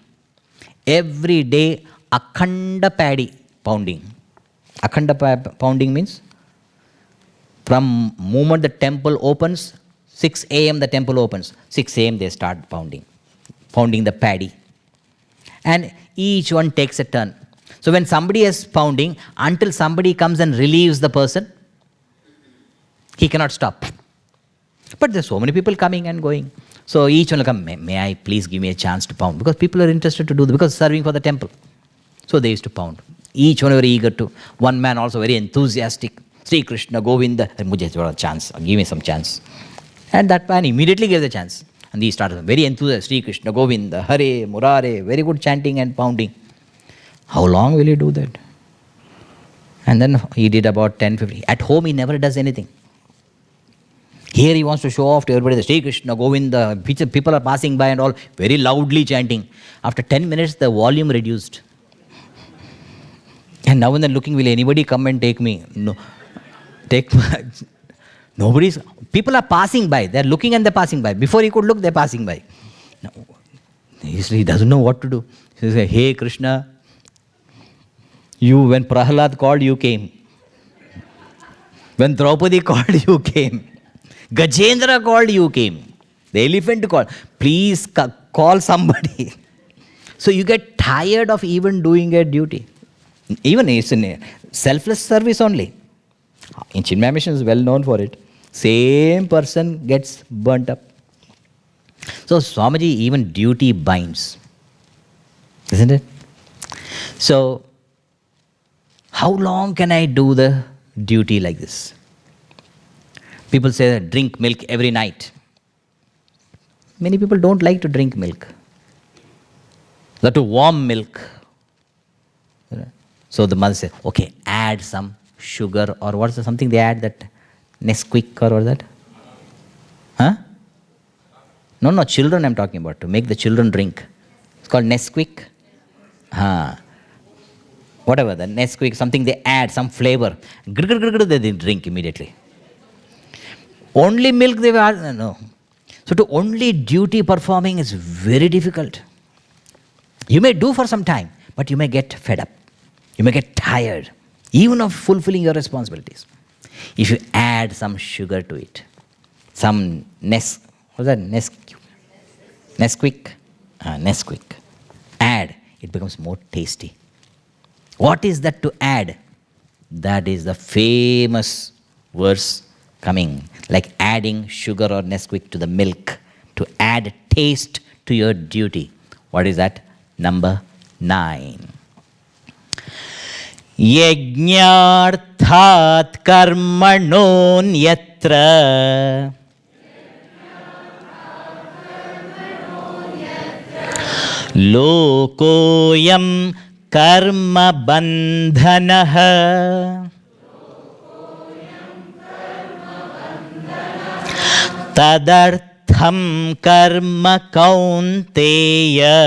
Every day, akhanda paddy pounding. Akhanda pounding means from moment the temple opens, 6 a.m. the temple opens. 6 a.m. they start pounding the paddy. And each one takes a turn. So when somebody is pounding, until somebody comes and relieves the person, he cannot stop. But there's so many people coming and going. So each one will come, may I please give me a chance to pound? Because people are interested to do this, because serving for the temple. So they used to pound. Each one very eager to. One man also very enthusiastic. Sri Krishna, Govinda, mujhe thoda chance, give me some chance. And that man immediately gave the chance. And he started very enthusiastic. Sri Krishna, Govinda, Hare, Murare, very good chanting and pounding. How long will he do that? And then he did about 10-15. At home he never does anything. Here he wants to show off to everybody, the Sri Krishna, Govinda, people are passing by and all, very loudly chanting. After 10 minutes, the volume reduced. And now and then looking, will anybody come and take me? No. People are passing by. They're looking and they're passing by. Before he could look, they're passing by. No, he doesn't know what to do. He says, hey Krishna, when Prahlad called, you came. When Draupadi called, you came. Gajendra called, you came. The elephant called. Please call somebody. So you get tired of even doing a duty. Even it's in a selfless service only. In Chinmaya Mission is well known for it. Same person gets burnt up. So Swamiji, even duty binds. Isn't it? So, how long can I do the duty like this? People say drink milk every night. Many people don't like to drink milk. That to warm milk. So the mother says, okay, add some sugar or what's the something they add, that Nesquik or what that? Huh? No, children I'm talking about, to make the children drink. It's called Nesquik. Whatever, the Nesquik, something they add, some flavor. They drink immediately. Only milk they will, no. So to only duty performing is very difficult. You may do for some time, but you may get fed up. You may get tired, even of fulfilling your responsibilities. If you add some sugar to it, some Nesquik, add, it becomes more tasty. What is that to add? That is the famous verse coming, like adding sugar or Nesquik to the milk, to add taste to your duty. What is that? Number 9. Yajnarthat karmanonyatra lokoyam karma bandhanah tadartham karma kaunteya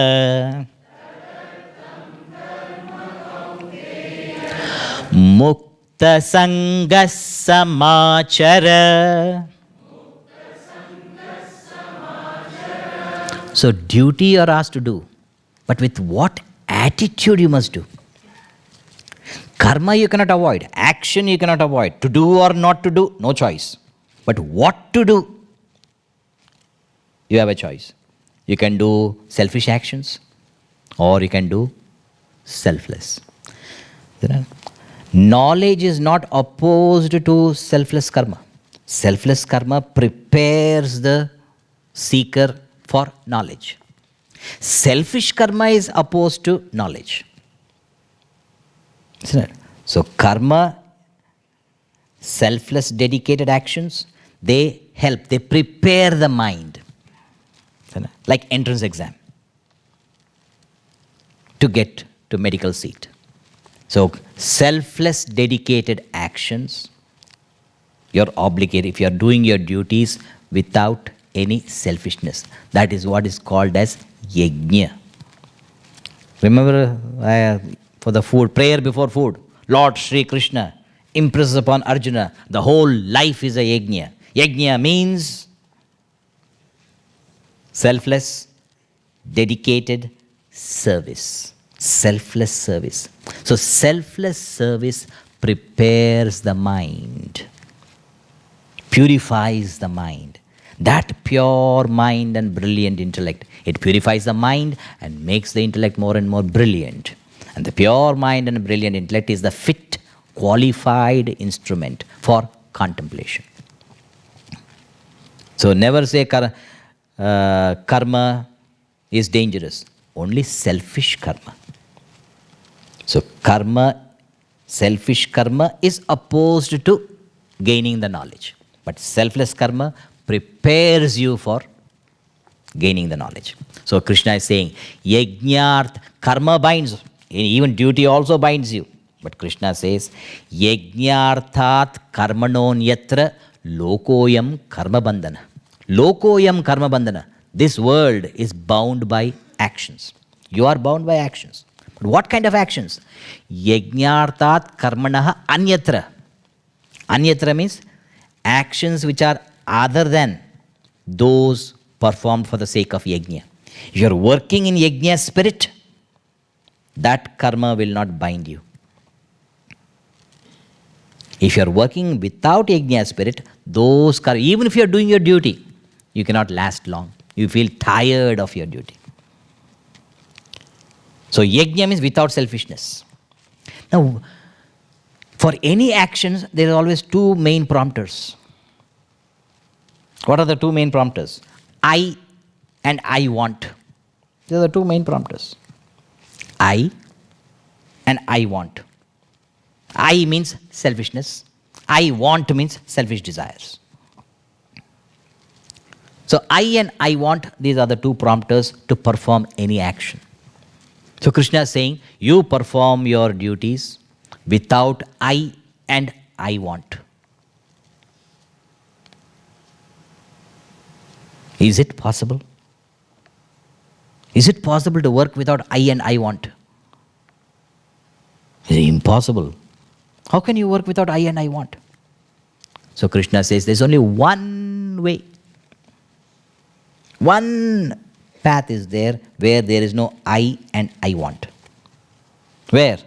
mukta sanga samachara. So duty you are asked to do, but with what attitude you must do. Karma you cannot avoid, action you cannot avoid, to do or not to do, no choice. But what to do, you have a choice. You can do selfish actions or you can do selfless. Knowledge is not opposed to selfless karma. Selfless karma prepares the seeker for knowledge. Selfish karma is opposed to knowledge. So karma, selfless dedicated actions, they help, they prepare the mind. Like entrance exam to get to medical seat. So selfless dedicated actions, you're obligated, if you're doing your duties without any selfishness. That is what is called as Yajna. Remember for the food, prayer before food, Lord Sri Krishna impresses upon Arjuna, the whole life is a Yajna. Yajna means selfless, dedicated service. Selfless service. So selfless service prepares the mind, purifies the mind. That pure mind and brilliant intellect, it purifies the mind and makes the intellect more and more brilliant. And the pure mind and brilliant intellect is the fit, qualified instrument for contemplation. So never say karma is dangerous. Only selfish karma. So karma, selfish karma is opposed to gaining the knowledge. But selfless karma prepares you for gaining the knowledge. So Krishna is saying, Yajnarth, karma binds, even duty also binds you. But Krishna says, Yajnarthat karmanonyatra lokoyam karma bandhana. Lokoyam karma bandhana. This world is bound by actions. You are bound by actions. But what kind of actions? Yajnarthat karmanaha anyatra. Anyatra means actions which are other than those performed for the sake of yajna. If you are working in yajna spirit, that karma will not bind you. If you are working without yajna spirit, those karma, even if you are doing your duty, you cannot last long. You feel tired of your duty. So yajna means without selfishness. Now, for any actions, there are always two main prompters. What are the two main prompters? I and I want. These are the two main prompters. I and I want. I means selfishness. I want means selfish desires. So I and I want, these are the two prompters to perform any action. So Krishna is saying, you perform your duties without I and I want. Is it possible? Is it possible to work without I and I want? It is impossible. How can you work without I and I want? So Krishna says there's only one way. One path is there where there is no I and I want. Where?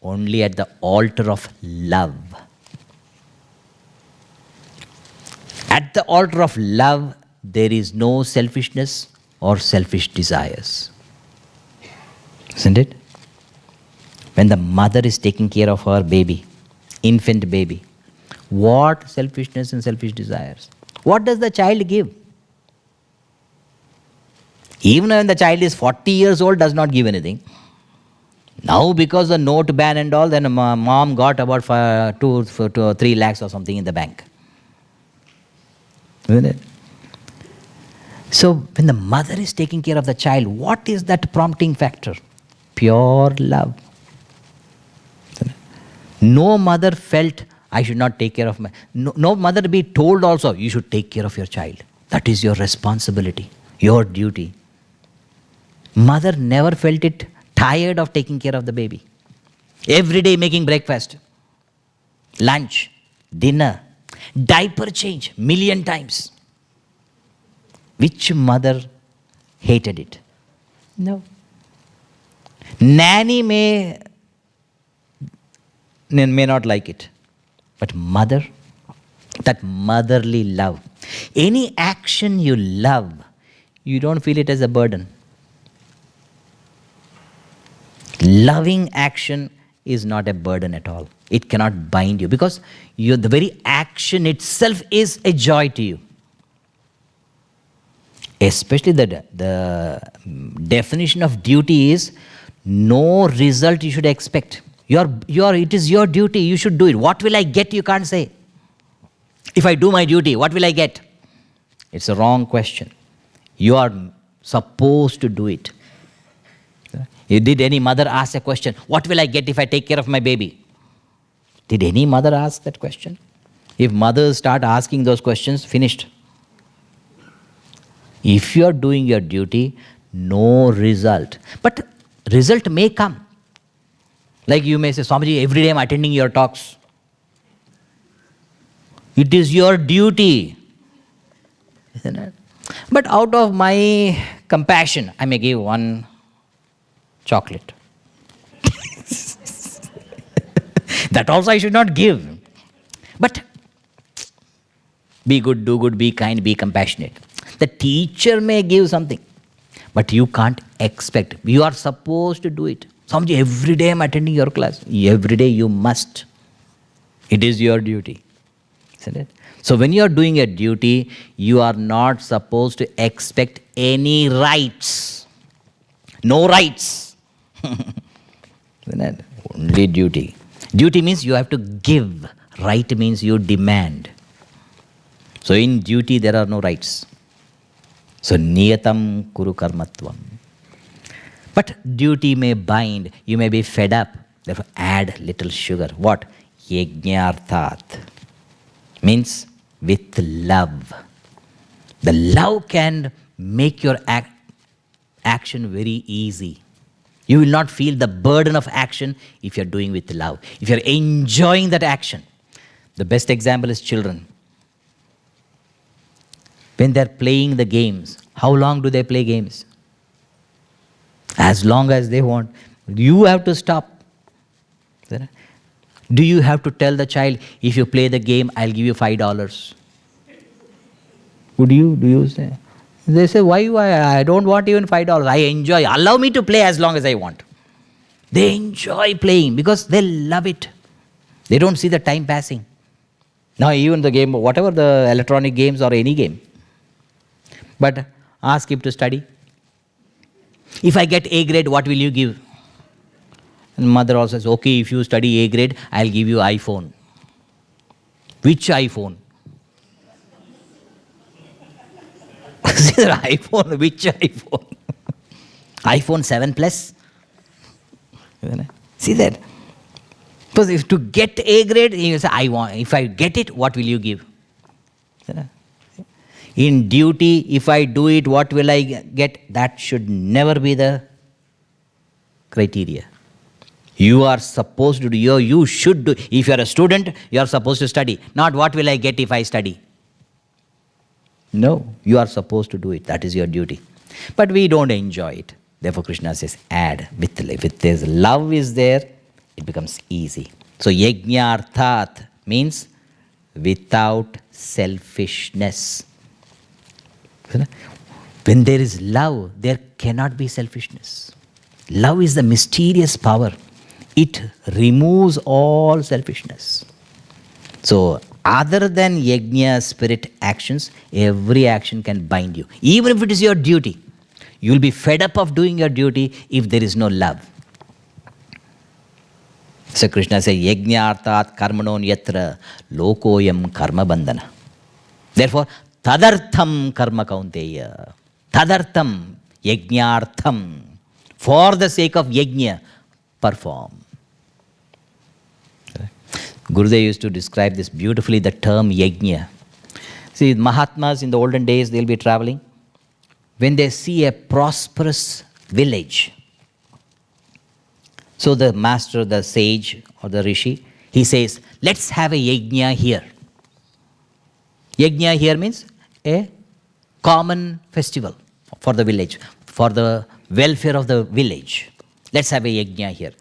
Only at the altar of love. At the altar of love, there is no selfishness or selfish desires. Isn't it? When the mother is taking care of her baby, infant baby, what selfishness and selfish desires? What does the child give? Even when the child is 40 years old, does not give anything. Now because the note ban and all, then mom got about 2 to 3 lakhs or something in the bank. Isn't it? So when the mother is taking care of the child, what is that prompting factor? Pure love. No mother felt, I should not take care of my... No mother be told also, you should take care of your child. That is your responsibility, your duty. Mother never felt it tired of taking care of the baby. Every day making breakfast, lunch, dinner, diaper change, million times. Which mother hated it? No. Nanny may not like it. But mother, that motherly love. Any action you love, you don't feel it as a burden. Loving action is not a burden at all. It cannot bind you because the very action itself is a joy to you. Especially the definition of duty is no result you should expect. It is your duty, you should do it. What will I get, you can't say. If I do my duty, what will I get? It's a wrong question. You are supposed to do it. Did any mother ask a question, what will I get if I take care of my baby? Did any mother ask that question? If mothers start asking those questions, finished. If you are doing your duty, no result. But result may come. Like you may say, Swamiji, every day I'm attending your talks. It is your duty. Isn't it? But out of my compassion, I may give one chocolate. That also I should not give. But be good, do good, be kind, be compassionate. The teacher may give something, but you can't expect. You are supposed to do it. Swamiji, every day I'm attending your class. Every day you must. It is your duty. Isn't it? So when you are doing a duty, you are not supposed to expect any rights. No rights. Isn't it? Only duty. Duty means you have to give. Right means you demand. So in duty there are no rights. So niyatam kuru karmatvam. But duty may bind. You may be fed up. Therefore add little sugar. What? Yajnarthat. Means with love. The love can make your action very easy. You will not feel the burden of action if you are doing with love. If you are enjoying that action. The best example is children. When they are playing the games, how long do they play games? As long as they want. You have to stop. Do you have to tell the child, if you play the game, I'll give you $5? Would you? Do you say? They say, why? I don't want even $5. I enjoy. Allow me to play as long as I want. They enjoy playing because they love it. They don't see the time passing. Now even the game, whatever the electronic games or any game. But ask him to study. If I get A grade, what will you give? And mother also says, okay, if you study A grade, I'll give you iPhone. Which iPhone? See the iPhone, which iPhone? iPhone 7 Plus? See that? Because if to get A grade, you say, if I get it, what will you give? In duty, if I do it, what will I get? That should never be the criteria. You are supposed to do, you should do. If you are a student, you are supposed to study. Not what will I get if I study. No, you are supposed to do it. That is your duty. But we don't enjoy it. Therefore, Krishna says, add with life. If there's love is there, it becomes easy. So, yajnarthat means without selfishness. When there is love, there cannot be selfishness. Love is the mysterious power. It removes all selfishness. So, other than yajna spirit actions, every action can bind you. Even if it is your duty, you will be fed up of doing your duty if there is no love. So Krishna says, yajnartat karmanon yatra lokoyam karma bandhana. Therefore, tadartham karma kaunteya. Tadartham, yajnartham. For the sake of yajna, perform. Gurudev used to describe this beautifully, the term yajna. See, Mahatmas in the olden days, they'll be traveling. When they see a prosperous village, so the master, the sage or the rishi, he says, let's have a yajna here. Yajna here means a common festival for the village, for the welfare of the village. Let's have a yajna here.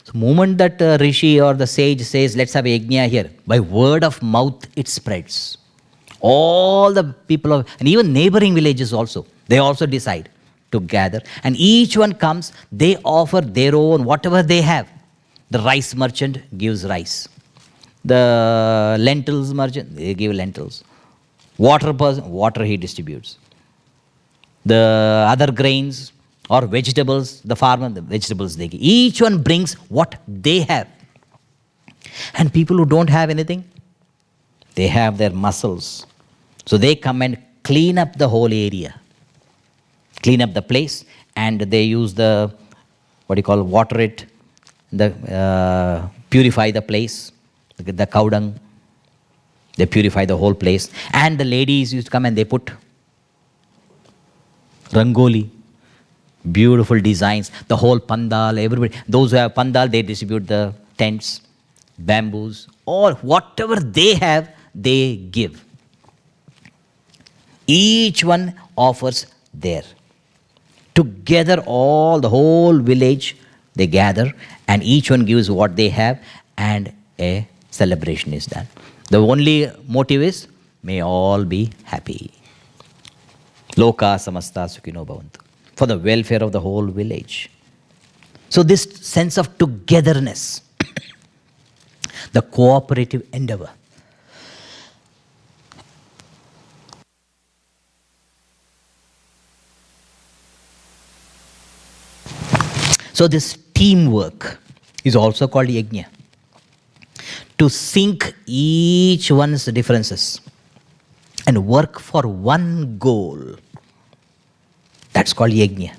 So the moment that rishi or the sage says, let's have a yajna here, by word of mouth it spreads. All the people of, and even neighboring villages also, they also decide to gather. And each one comes, they offer their own, whatever they have. The rice merchant gives rice. The lentils merchant, they give lentils. Water person, water he distributes. The other grains or vegetables, the farmer, the vegetables they give. Each one brings what they have. And people who don't have anything, they have their muscles. So they come and clean up the whole area. Clean up the place, and they use the, water it, purify the place, the cow dung. They purify the whole place. And the ladies used to come and they put rangoli, beautiful designs, the whole pandal, everybody. Those who have pandal, they distribute the tents, bamboos, or whatever they have, they give. Each one offers there. Together, the whole village, they gather, and each one gives what they have, and a celebration is done. The only motive is, may all be happy. Loka samasta sukhino bhavantu. For the welfare of the whole village. So this sense of togetherness, the cooperative endeavor. So this teamwork is also called yajna. To sync each one's differences and work for one goal. That's called yajna.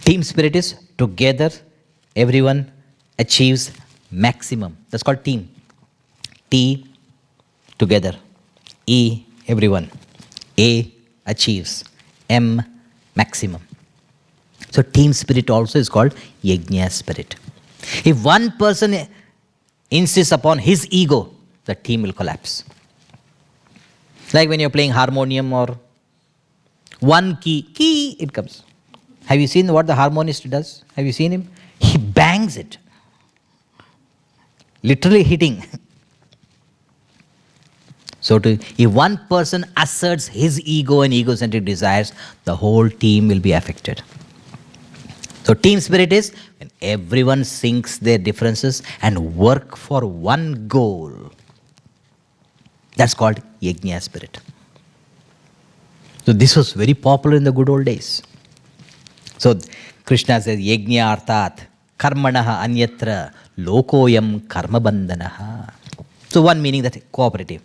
Team spirit is together, everyone achieves maximum. That's called team. T, together. E, everyone. A, achieves. M, maximum. So team spirit also is called yajna spirit. If one person insists upon his ego, the team will collapse. Like when you're playing harmonium or one key, it comes. Have you seen what the harmonist does? Have you seen him? He bangs it. Literally hitting. So if one person asserts his ego and egocentric desires, the whole team will be affected. So team spirit is when everyone syncs their differences and work for one goal. That's called yajna spirit. So this was very popular in the good old days. So Krishna says, yajna arthat karmanaha anyatra lokoyam karma bandhanaha. So one meaning that cooperative.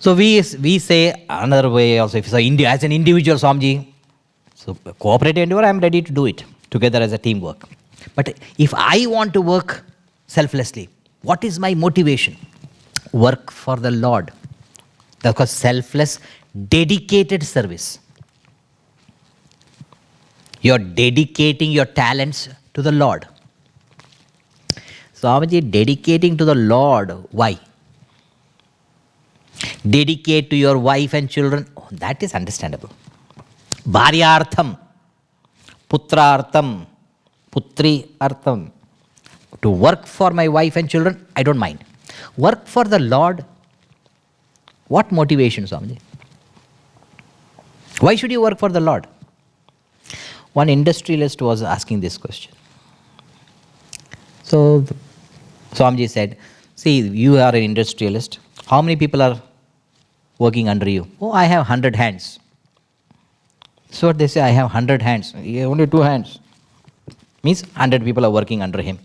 So we say another way also, if it's India, as an individual, Swamiji, so cooperative endeavor, I'm ready to do it together as a teamwork. But if I want to work selflessly, what is my motivation? Work for the Lord. Because selfless, dedicated service. You're dedicating your talents to the Lord. Swamiji, dedicating to the Lord, why? Dedicate to your wife and children, oh, that is understandable. Bharyartham, putrartham, putri artham. To work for my wife and children, I don't mind. Work for the Lord, what motivation, Swamiji? Why should you work for the Lord? One industrialist was asking this question. So Swamiji said, see, you are an industrialist. How many people are working under you? Oh, I have 100 hands. So they say, I have 100 hands. You have only 2 hands. Means 100 people are working under him.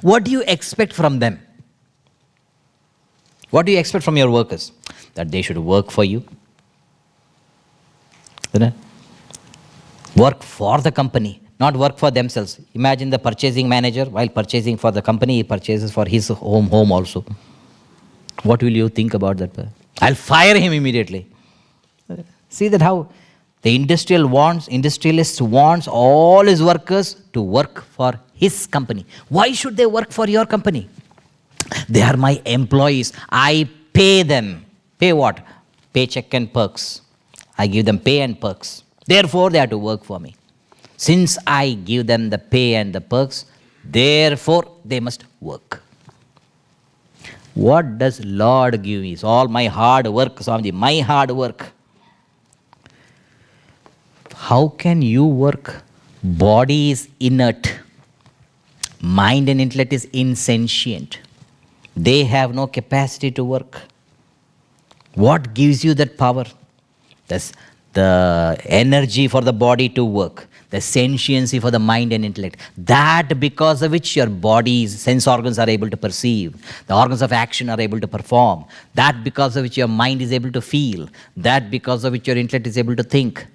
What do you expect from them? What do you expect from your workers? That they should work for you. Work for the company, not work for themselves. Imagine the purchasing manager, while purchasing for the company, he purchases for his home also. What will you think about that? I'll fire him immediately. See that how the industrialist wants all his workers to work for his company. Why should they work for your company? They are my employees. I pay them. Pay what? Paycheck and perks. I give them pay and perks. Therefore, they have to work for me. Since I give them the pay and the perks, therefore, they must work. What does Lord give me? It's all my hard work, Swamiji, my hard work. How can you work? Body is inert. Mind and intellect is insentient. They have no capacity to work. What gives you that power? That's the energy for the body to work, the sentiency for the mind and intellect. That because of which your body's sense organs are able to perceive, the organs of action are able to perform, that because of which your mind is able to feel, that because of which your intellect is able to think.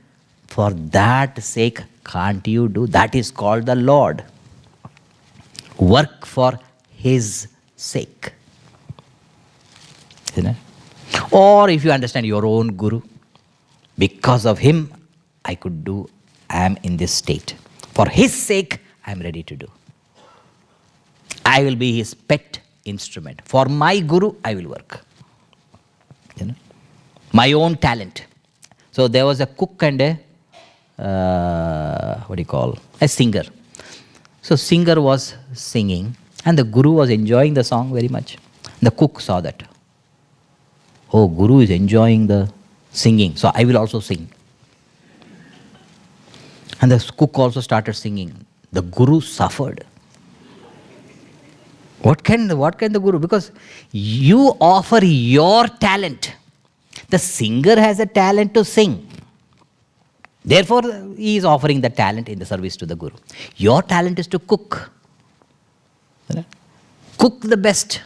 For that sake, can't you do? That is called the Lord. Work for His sake. Isn't it? Or if you understand your own Guru, because of him, I am in this state. For his sake, I am ready to do. I will be his pet instrument. For my Guru, I will work. My own talent. So there was a cook and a singer. So singer was singing and the Guru was enjoying the song very much. The cook saw that. Oh, Guru is enjoying the singing, so I will also sing. And the cook also started singing. The Guru suffered. What can the Guru? Because you offer your talent. The singer has a talent to sing. Therefore, he is offering the talent in the service to the Guru. Your talent is to cook. Cook the best.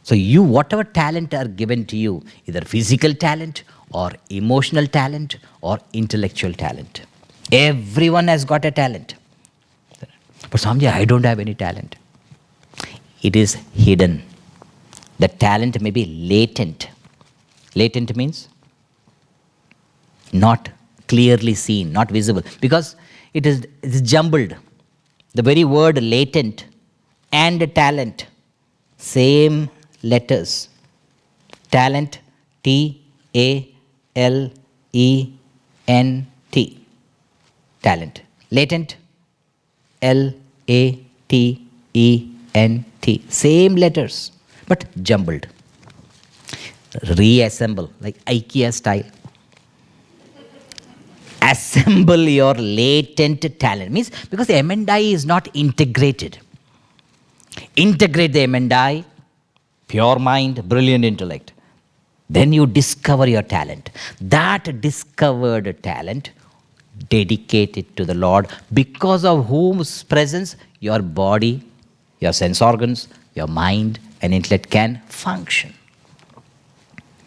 So you, whatever talent are given to you, either physical talent or emotional talent or intellectual talent. Everyone has got a talent. But Swamiji, I don't have any talent. It is hidden. The talent may be latent. Latent means not clearly seen, not visible. Because it is jumbled. The very word latent and talent, same letters. Talent, T-A-L-E-N-T. Talent. Latent, L-A-T-E-N-T. Same letters, but jumbled. Reassemble, like IKEA style. Assemble your latent talent. Means because the M&I is not integrated. Integrate the M&I, pure mind, brilliant intellect. Then you discover your talent. That discovered talent, dedicate it to the Lord, because of whose presence your body, your sense organs, your mind and intellect can function.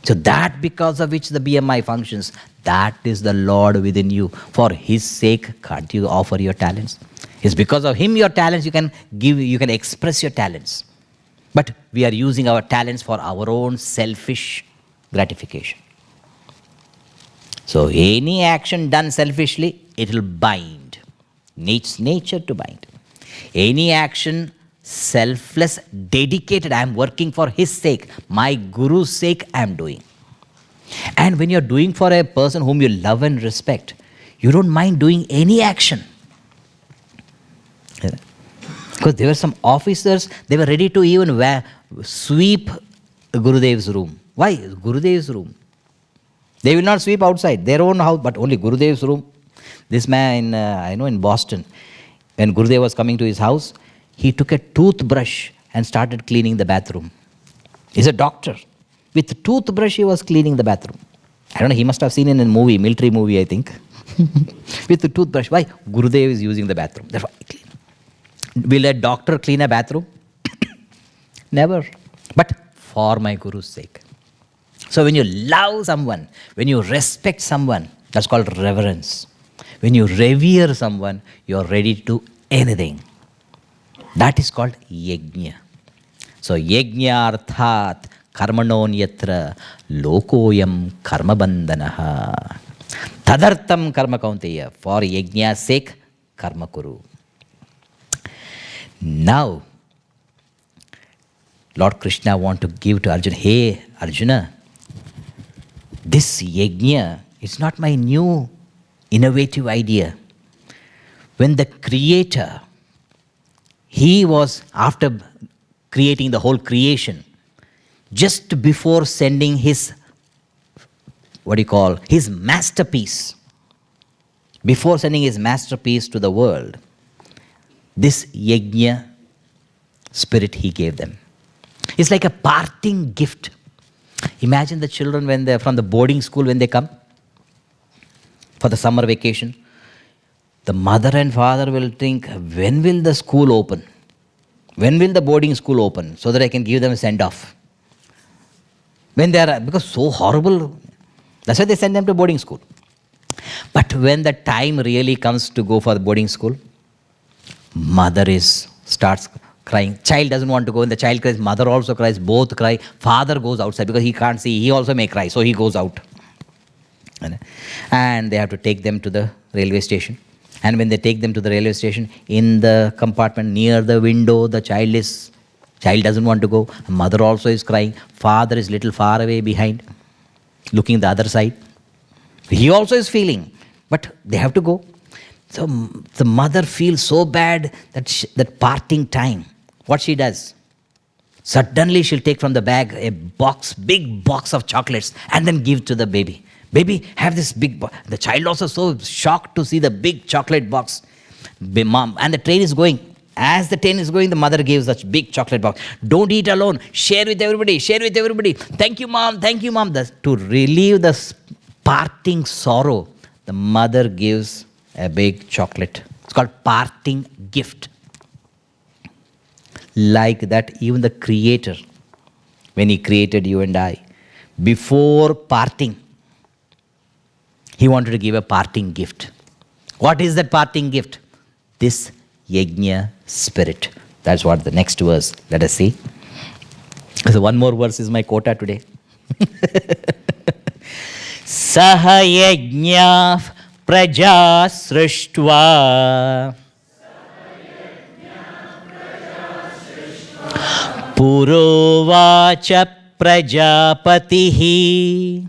So that because of which the BMI functions, that is the Lord within you. For His sake, can't you offer your talents? It's because of Him, your talents, you can give, you can express your talents. But we are using our talents for our own selfish gratification. So any action done selfishly, it will bind. Needs nature to bind. Any action selfless, dedicated, I am working for his sake, my guru's sake I am doing. And when you're doing for a person whom you love and respect, you don't mind doing any action. Because there were some officers, they were ready to even sweep Gurudev's room. Why? Gurudev's room. They will not sweep outside their own house, but only Gurudev's room. This man, I know in Boston, when Gurudev was coming to his house, he took a toothbrush and started cleaning the bathroom. He's a doctor. With a toothbrush, he was cleaning the bathroom. I don't know, he must have seen in a movie, military movie, I think. With the toothbrush. Why? Gurudev is using the bathroom. Therefore, I clean. Will a doctor clean a bathroom? Never. But for my Guru's sake. So when you love someone, when you respect someone, that's called reverence. When you revere someone, you're ready to do anything. That is called yajna. So yajna arthat karmanonyatra lokoyam karmabandhanaha. Tadartam karma kaunteya. For yajna's sake, karma kuru. Now, Lord Krishna want to give to Arjuna, hey Arjuna, this yajna is not my new innovative idea. When the Creator, He was, after creating the whole creation, just before sending His, His masterpiece, before sending His masterpiece to the world, this yajna spirit He gave them. It's like a parting gift. Imagine the children when they're from the boarding school, when they come for the summer vacation. The mother and father will think, when will the school open? When will the boarding school open? So that I can give them a send-off. When they are, because so horrible, that's why they send them to boarding school. But when the time really comes to go for the boarding school, mother starts crying. Child doesn't want to go. When the child cries, mother also cries, both cry. Father goes outside because he can't see. He also may cry, so he goes out. And they have to take them to the railway station. And when they take them to the railway station, in the compartment near the window, the child doesn't want to go. Mother also is crying. Father is little far away behind, looking the other side. He also is feeling, but they have to go. So the mother feels so bad that parting time, what she does? Suddenly she'll take from the bag a big box of chocolates and then give to the baby. Baby, have this big box. The child also so shocked to see the big chocolate box. Mom, and the train is going. As the train is going, the mother gives such big chocolate box. Don't eat alone. Share with everybody. Share with everybody. Thank you, mom. Thank you, mom. To relieve the parting sorrow, the mother gives a big chocolate. It's called parting gift. Like that, even the Creator, when He created you and I, before parting, He wanted to give a parting gift. What is that parting gift? This yajna spirit. That's what the next verse, let us see. So one more verse is my quota today. Saha yajna praja srishtva purovacha prajapatihi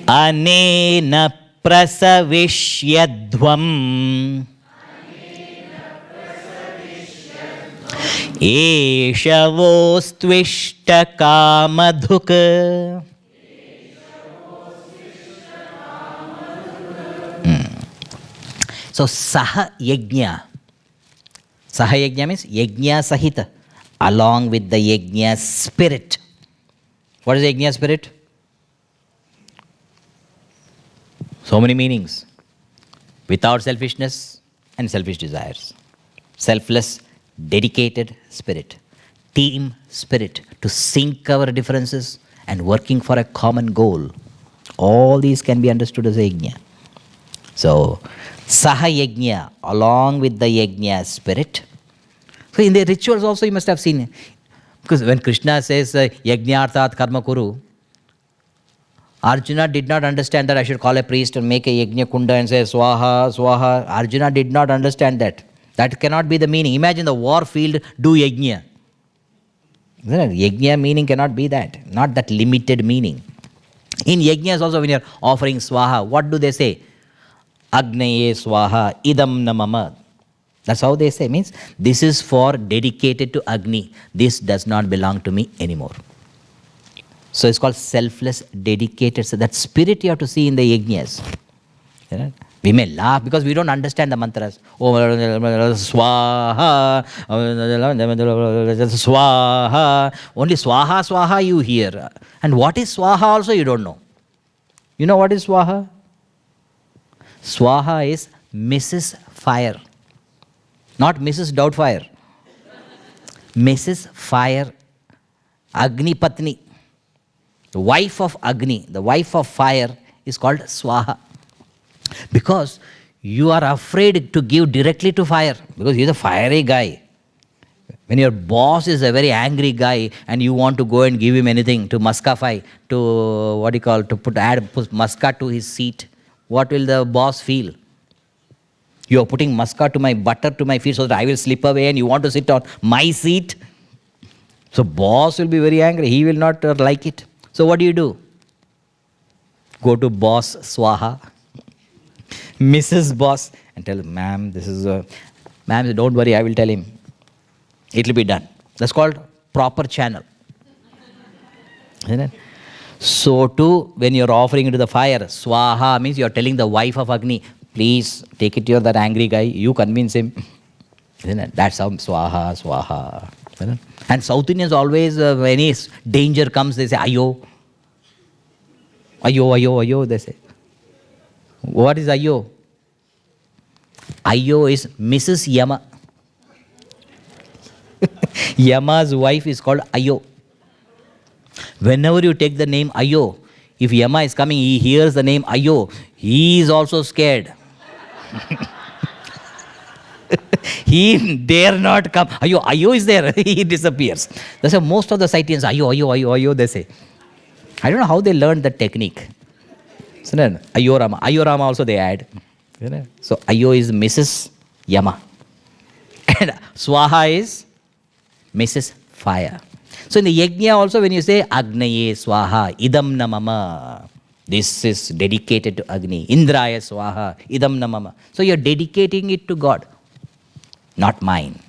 anena prasavishyadhvam eshavostvishta kamadhuk. So saha yajna. Saha yajna means yajna sahita, along with the yajna spirit. What is the yajna spirit? So many meanings. Without selfishness and selfish desires. Selfless, dedicated spirit. team spirit, to sink our differences and working for a common goal. All these can be understood as a yajna. So, saha yajna, along with the yajna spirit. So, in the rituals also you must have seen, because when Krishna says yajnarthat karma kuru, Arjuna did not understand that I should call a priest and make a yajna kunda and say swaha, swaha. Arjuna did not understand that. That cannot be the meaning. Imagine the war field, do yajna. Yajna meaning cannot be that. Not that limited meaning. In yajnas also, when you are offering swaha, what do they say? Agnaye swaha idam namama. That's how they say. Means this is for dedicated to Agni. This does not belong to me anymore. So it's called selfless, dedicated. So that spirit you have to see in the yajnas. We may laugh because we don't understand the mantras. Oh, swaha, swaha. Only swaha, swaha you hear. And what is swaha also you don't know. You know what is swaha? Swaha is Mrs. Fire. Not Mrs. Doubtfire. Mrs. Fire. Agni Patni. The wife of Agni, the wife of fire is called Swaha. Because you are afraid to give directly to fire. Because he is a fiery guy. When your boss is a very angry guy and you want to go and give him anything to muskafy, to add muska to his seat, what will the boss feel? You are putting muska to my butter to my feet so that I will slip away and you want to sit on my seat. So boss will be very angry. He will not like it. So what do? Go to boss Swaha, Mrs. Boss, and tell him, ma'am, this is ma'am, don't worry, I will tell him. It will be done. That's called proper channel. Isn't it? So too, when you're offering into the fire, Swaha means you're telling the wife of Agni, please take it to that angry guy, you convince him. Isn't it? That's how Swaha, Swaha. Isn't it? And South Indians always, when any danger comes, they say, Ayo. Ayo, ayo, ayo, they say. What is Ayo? Ayo is Mrs. Yama. Yama's wife is called Ayo. Whenever you take the name Ayo, if Yama is coming, he hears the name Ayo, he is also scared. He dare not come. Ayo, Ayo is there. He disappears. That's why most of the Saitians, Ayo, Ayo, Ayo, Ayo, they say. I don't know how they learned that technique. So then, Ayo Rama. Ayo Rama also they add. So Ayo is Mrs. Yama. And Swaha is Mrs. Fire. So in the yajna also when you say Agnaye Swaha, Idam Namama, this is dedicated to Agni. Indraya Swaha, Idam Namama. So you're dedicating it to God, not mine.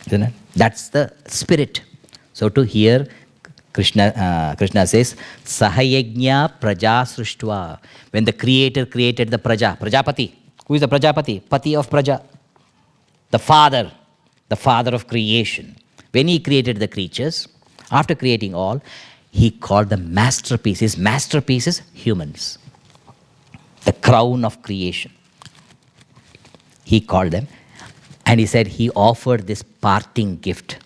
Isn't it? That's the spirit. So to hear Krishna says, Sahayajna Praja Srishtva. When the Creator created the Praja, Prajapati. Who is the Prajapati? Pati of Praja. The father of creation. When he created the creatures, after creating all, he called them masterpieces. His masterpieces, humans. The crown of creation. He called them. And he said he offered this parting gift.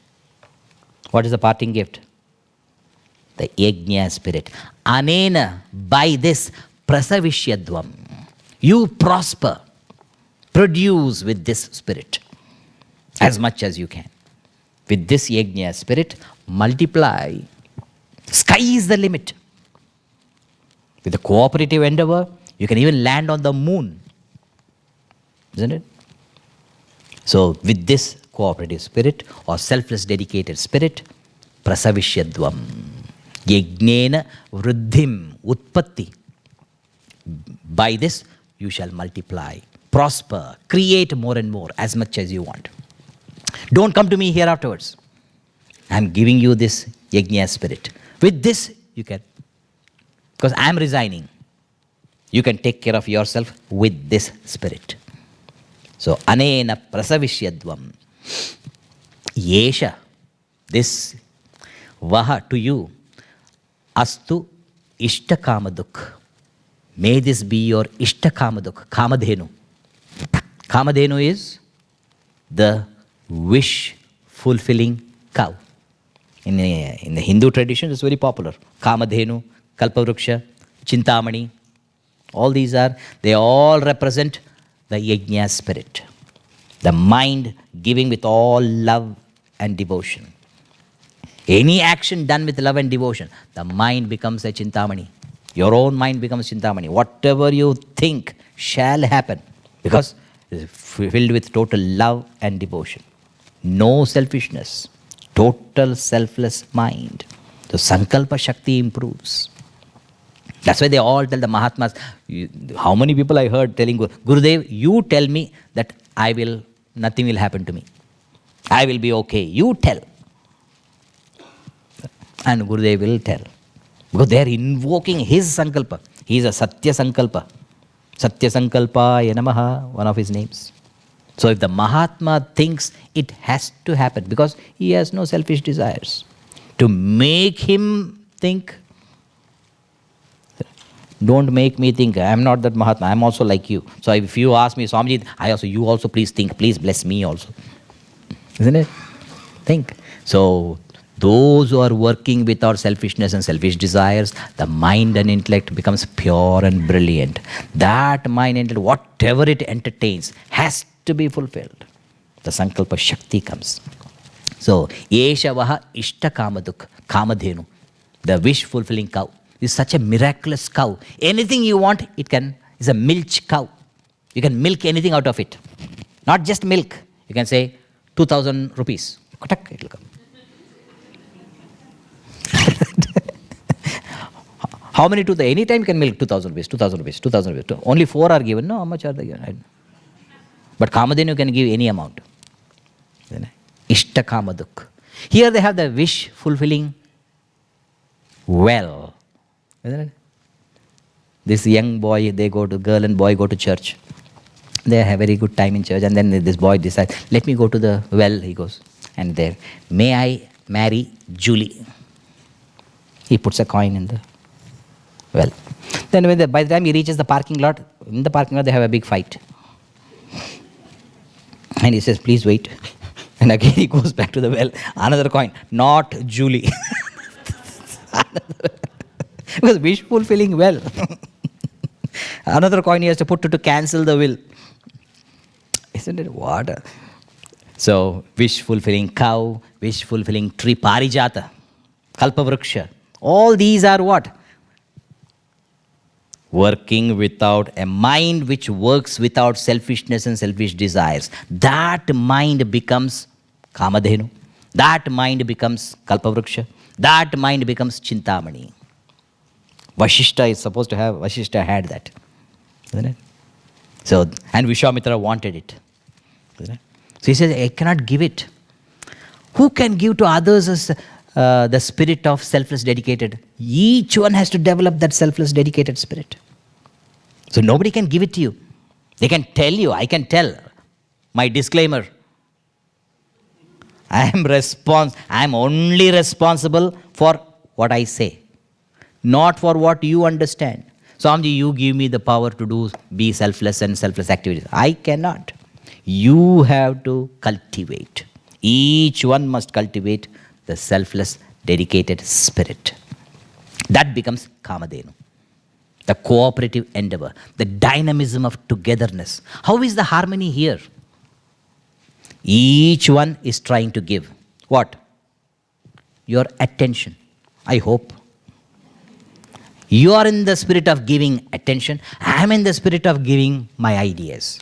What is the parting gift? The yajna spirit. Anena, by this, prasavishyadvam. You prosper. Produce with this spirit. As much as you can. With this yajna spirit, multiply. Sky is the limit. With the cooperative endeavor, you can even land on the moon. Isn't it? So, with this cooperative spirit or selfless dedicated spirit, prasavishyadvam. Yajnena vruddhim utpatti. By this, you shall multiply, prosper, create more and more, as much as you want. Don't come to me here afterwards. I am giving you this yajna spirit. With this, you can, because I am resigning. You can take care of yourself with this spirit. So, anena prasavishyadvam. Yesha, this vaha to you, astu ishtakamaduk. May this be your ishtakamaduk, kamadhenu. Kamadhenu is the wish-fulfilling cow. In the Hindu tradition, it's very popular. Kamadhenu, Kalpavruksha, Chintamani, all these they all represent the Yajna spirit. The mind giving with all love and devotion. Any action done with love and devotion, the mind becomes a Chintamani. Your own mind becomes Chintamani. Whatever you think shall happen because it is filled with total love and devotion. No selfishness. Total selfless mind. So Sankalpa Shakti improves. That's why they all tell the Mahatmas, how many people I heard telling Gurudev, you tell me that nothing will happen to me. I will be okay. You tell. And Gurudev will tell. Because they are invoking his Sankalpa. He is a Satya Sankalpa. Satya Sankalpa Yanamaha, one of his names. So if the Mahatma thinks, it has to happen because he has no selfish desires. To make him think, don't make me think. I am not that Mahatma. I am also like you. So if you ask me, Swamiji, you also please think. Please bless me also. Isn't it? Think. So those who are working without selfishness and selfish desires, the mind and intellect becomes pure and brilliant. That mind and intellect, whatever it entertains, has to be fulfilled. The Sankalpa Shakti comes. So, Yesha Vaha Ishta Kamaduk, Kamadhenu, the wish-fulfilling cow, is such a miraculous cow. Anything you want, it's a milch cow. You can milk anything out of it. Not just milk. You can say 2,000 rupees. It will come. How many anytime you can milk 2,000 rupees, 2,000 rupees, 2,000 rupees. Only 4 are given. No, how much are they given? But Kamadhenu can give any amount. Ishta Kamaduk. Here they have the wish fulfilling well. Isn't it? This young boy, girl and boy go to church. They have a very good time in church, and then this boy decides, let me go to the well, he goes. And there, may I marry Julie? He puts a coin in the well. Then by the time he reaches the parking lot, in the parking lot they have a big fight. And he says, please wait. And again he goes back to the well. Another coin, not Julie. Because wish fulfilling well. Another coin he has to put to cancel the will. Isn't it what? So, wish fulfilling cow, wish fulfilling tree, parijata, kalpavruksha. All these are what? Working without a mind which works without selfishness and selfish desires. That mind becomes Kamadhenu. That mind becomes Kalpavruksha. That mind becomes Chintamani. Vashishta is supposed to have, Vashishta had that. Isn't it? So, and Vishwamitra wanted it. Isn't it? So he says, I cannot give it. Who can give to others as the spirit of selfless dedicated? Each one has to develop that selfless dedicated spirit. So nobody can give it to you. They can tell you, I can tell. My disclaimer. I am only responsible for what I say. Not for what you understand. Swamiji, you give me the power to be selfless and selfless activities. I cannot. You have to cultivate. Each one must cultivate the selfless, dedicated spirit. That becomes Kamadhenu. The cooperative endeavor, the dynamism of togetherness. How is the harmony here? Each one is trying to give. What? Your attention. I hope. You are in the spirit of giving attention. I am in the spirit of giving my ideas.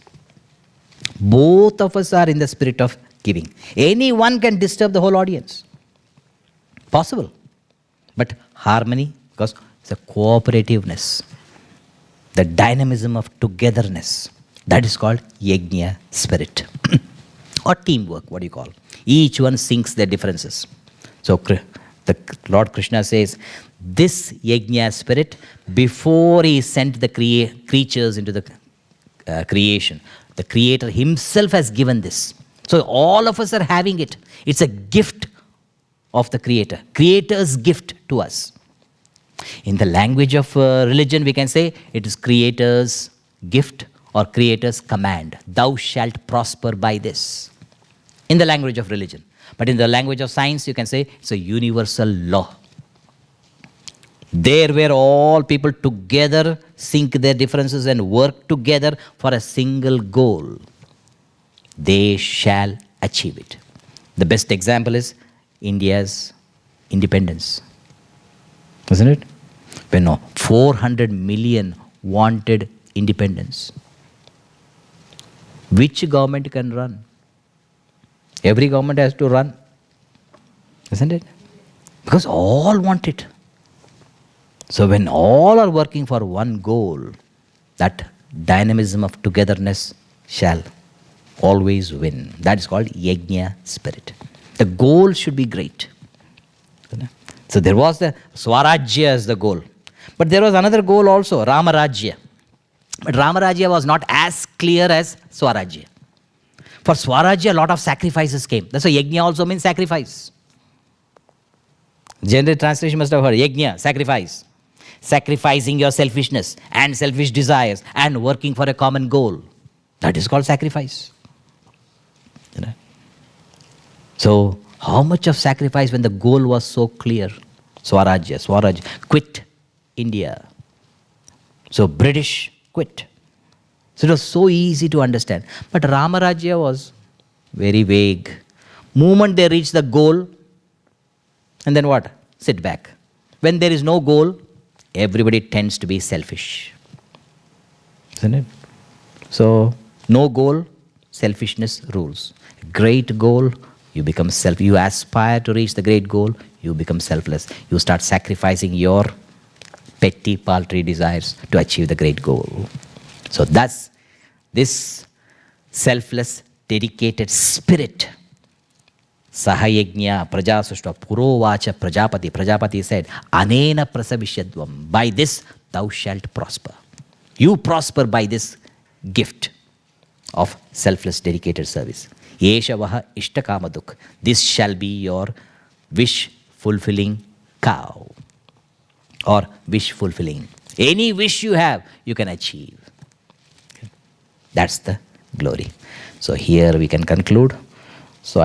Both of us are in the spirit of giving. Anyone can disturb the whole audience. Possible. But harmony, because it's a cooperativeness. The dynamism of togetherness. That is called Yajna spirit. Or teamwork, what do you call? Each one sinks their differences. So the Lord Krishna says, this Yajna spirit, before he sent the creatures into the creation, the Creator himself has given this. So all of us are having it. It's a gift of the Creator. Creator's gift to us. In the language of religion, we can say it is Creator's gift or Creator's command. Thou shalt prosper by this. In the language of religion. But in the language of science, you can say it's a universal law. There where all people together sync their differences and work together for a single goal, they shall achieve it. The best example is India's independence. Isn't it? When 400 million wanted independence, which government can run? Every government has to run. Isn't it? Because all want it. So when all are working for one goal, that dynamism of togetherness shall always win. That is called Yajna spirit. The goal should be great. So there was the Swarajya as the goal. But there was another goal also, Ramarajya. But Ramarajya was not as clear as Swarajya. For Swarajya, a lot of sacrifices came. That's why Yajna also means sacrifice. General translation must have heard, Yajna, sacrifice. Sacrificing your selfishness and selfish desires and working for a common goal. That is called sacrifice. So, how much of sacrifice when the goal was so clear? Swarajya, quit India. So, British quit. So, it was so easy to understand. But Ramarajya was very vague. Moment they reach the goal, and then what? Sit back. When there is no goal, everybody tends to be selfish. Isn't it? So, no goal, selfishness rules. Great goal, you become you aspire to reach the great goal, you become selfless. You start sacrificing your petty, paltry desires to achieve the great goal. So that's this selfless, dedicated spirit. Sahayajna prajasushta purovacha prajapati. Prajapati said, Anena prasavishyadvam. By this thou shalt prosper. You prosper by this gift of selfless, dedicated service. Yeshavaha ishtakamaduk. This shall be your wish-fulfilling cow. Or wish-fulfilling. Any wish you have, you can achieve. That's the glory. So here we can conclude. So I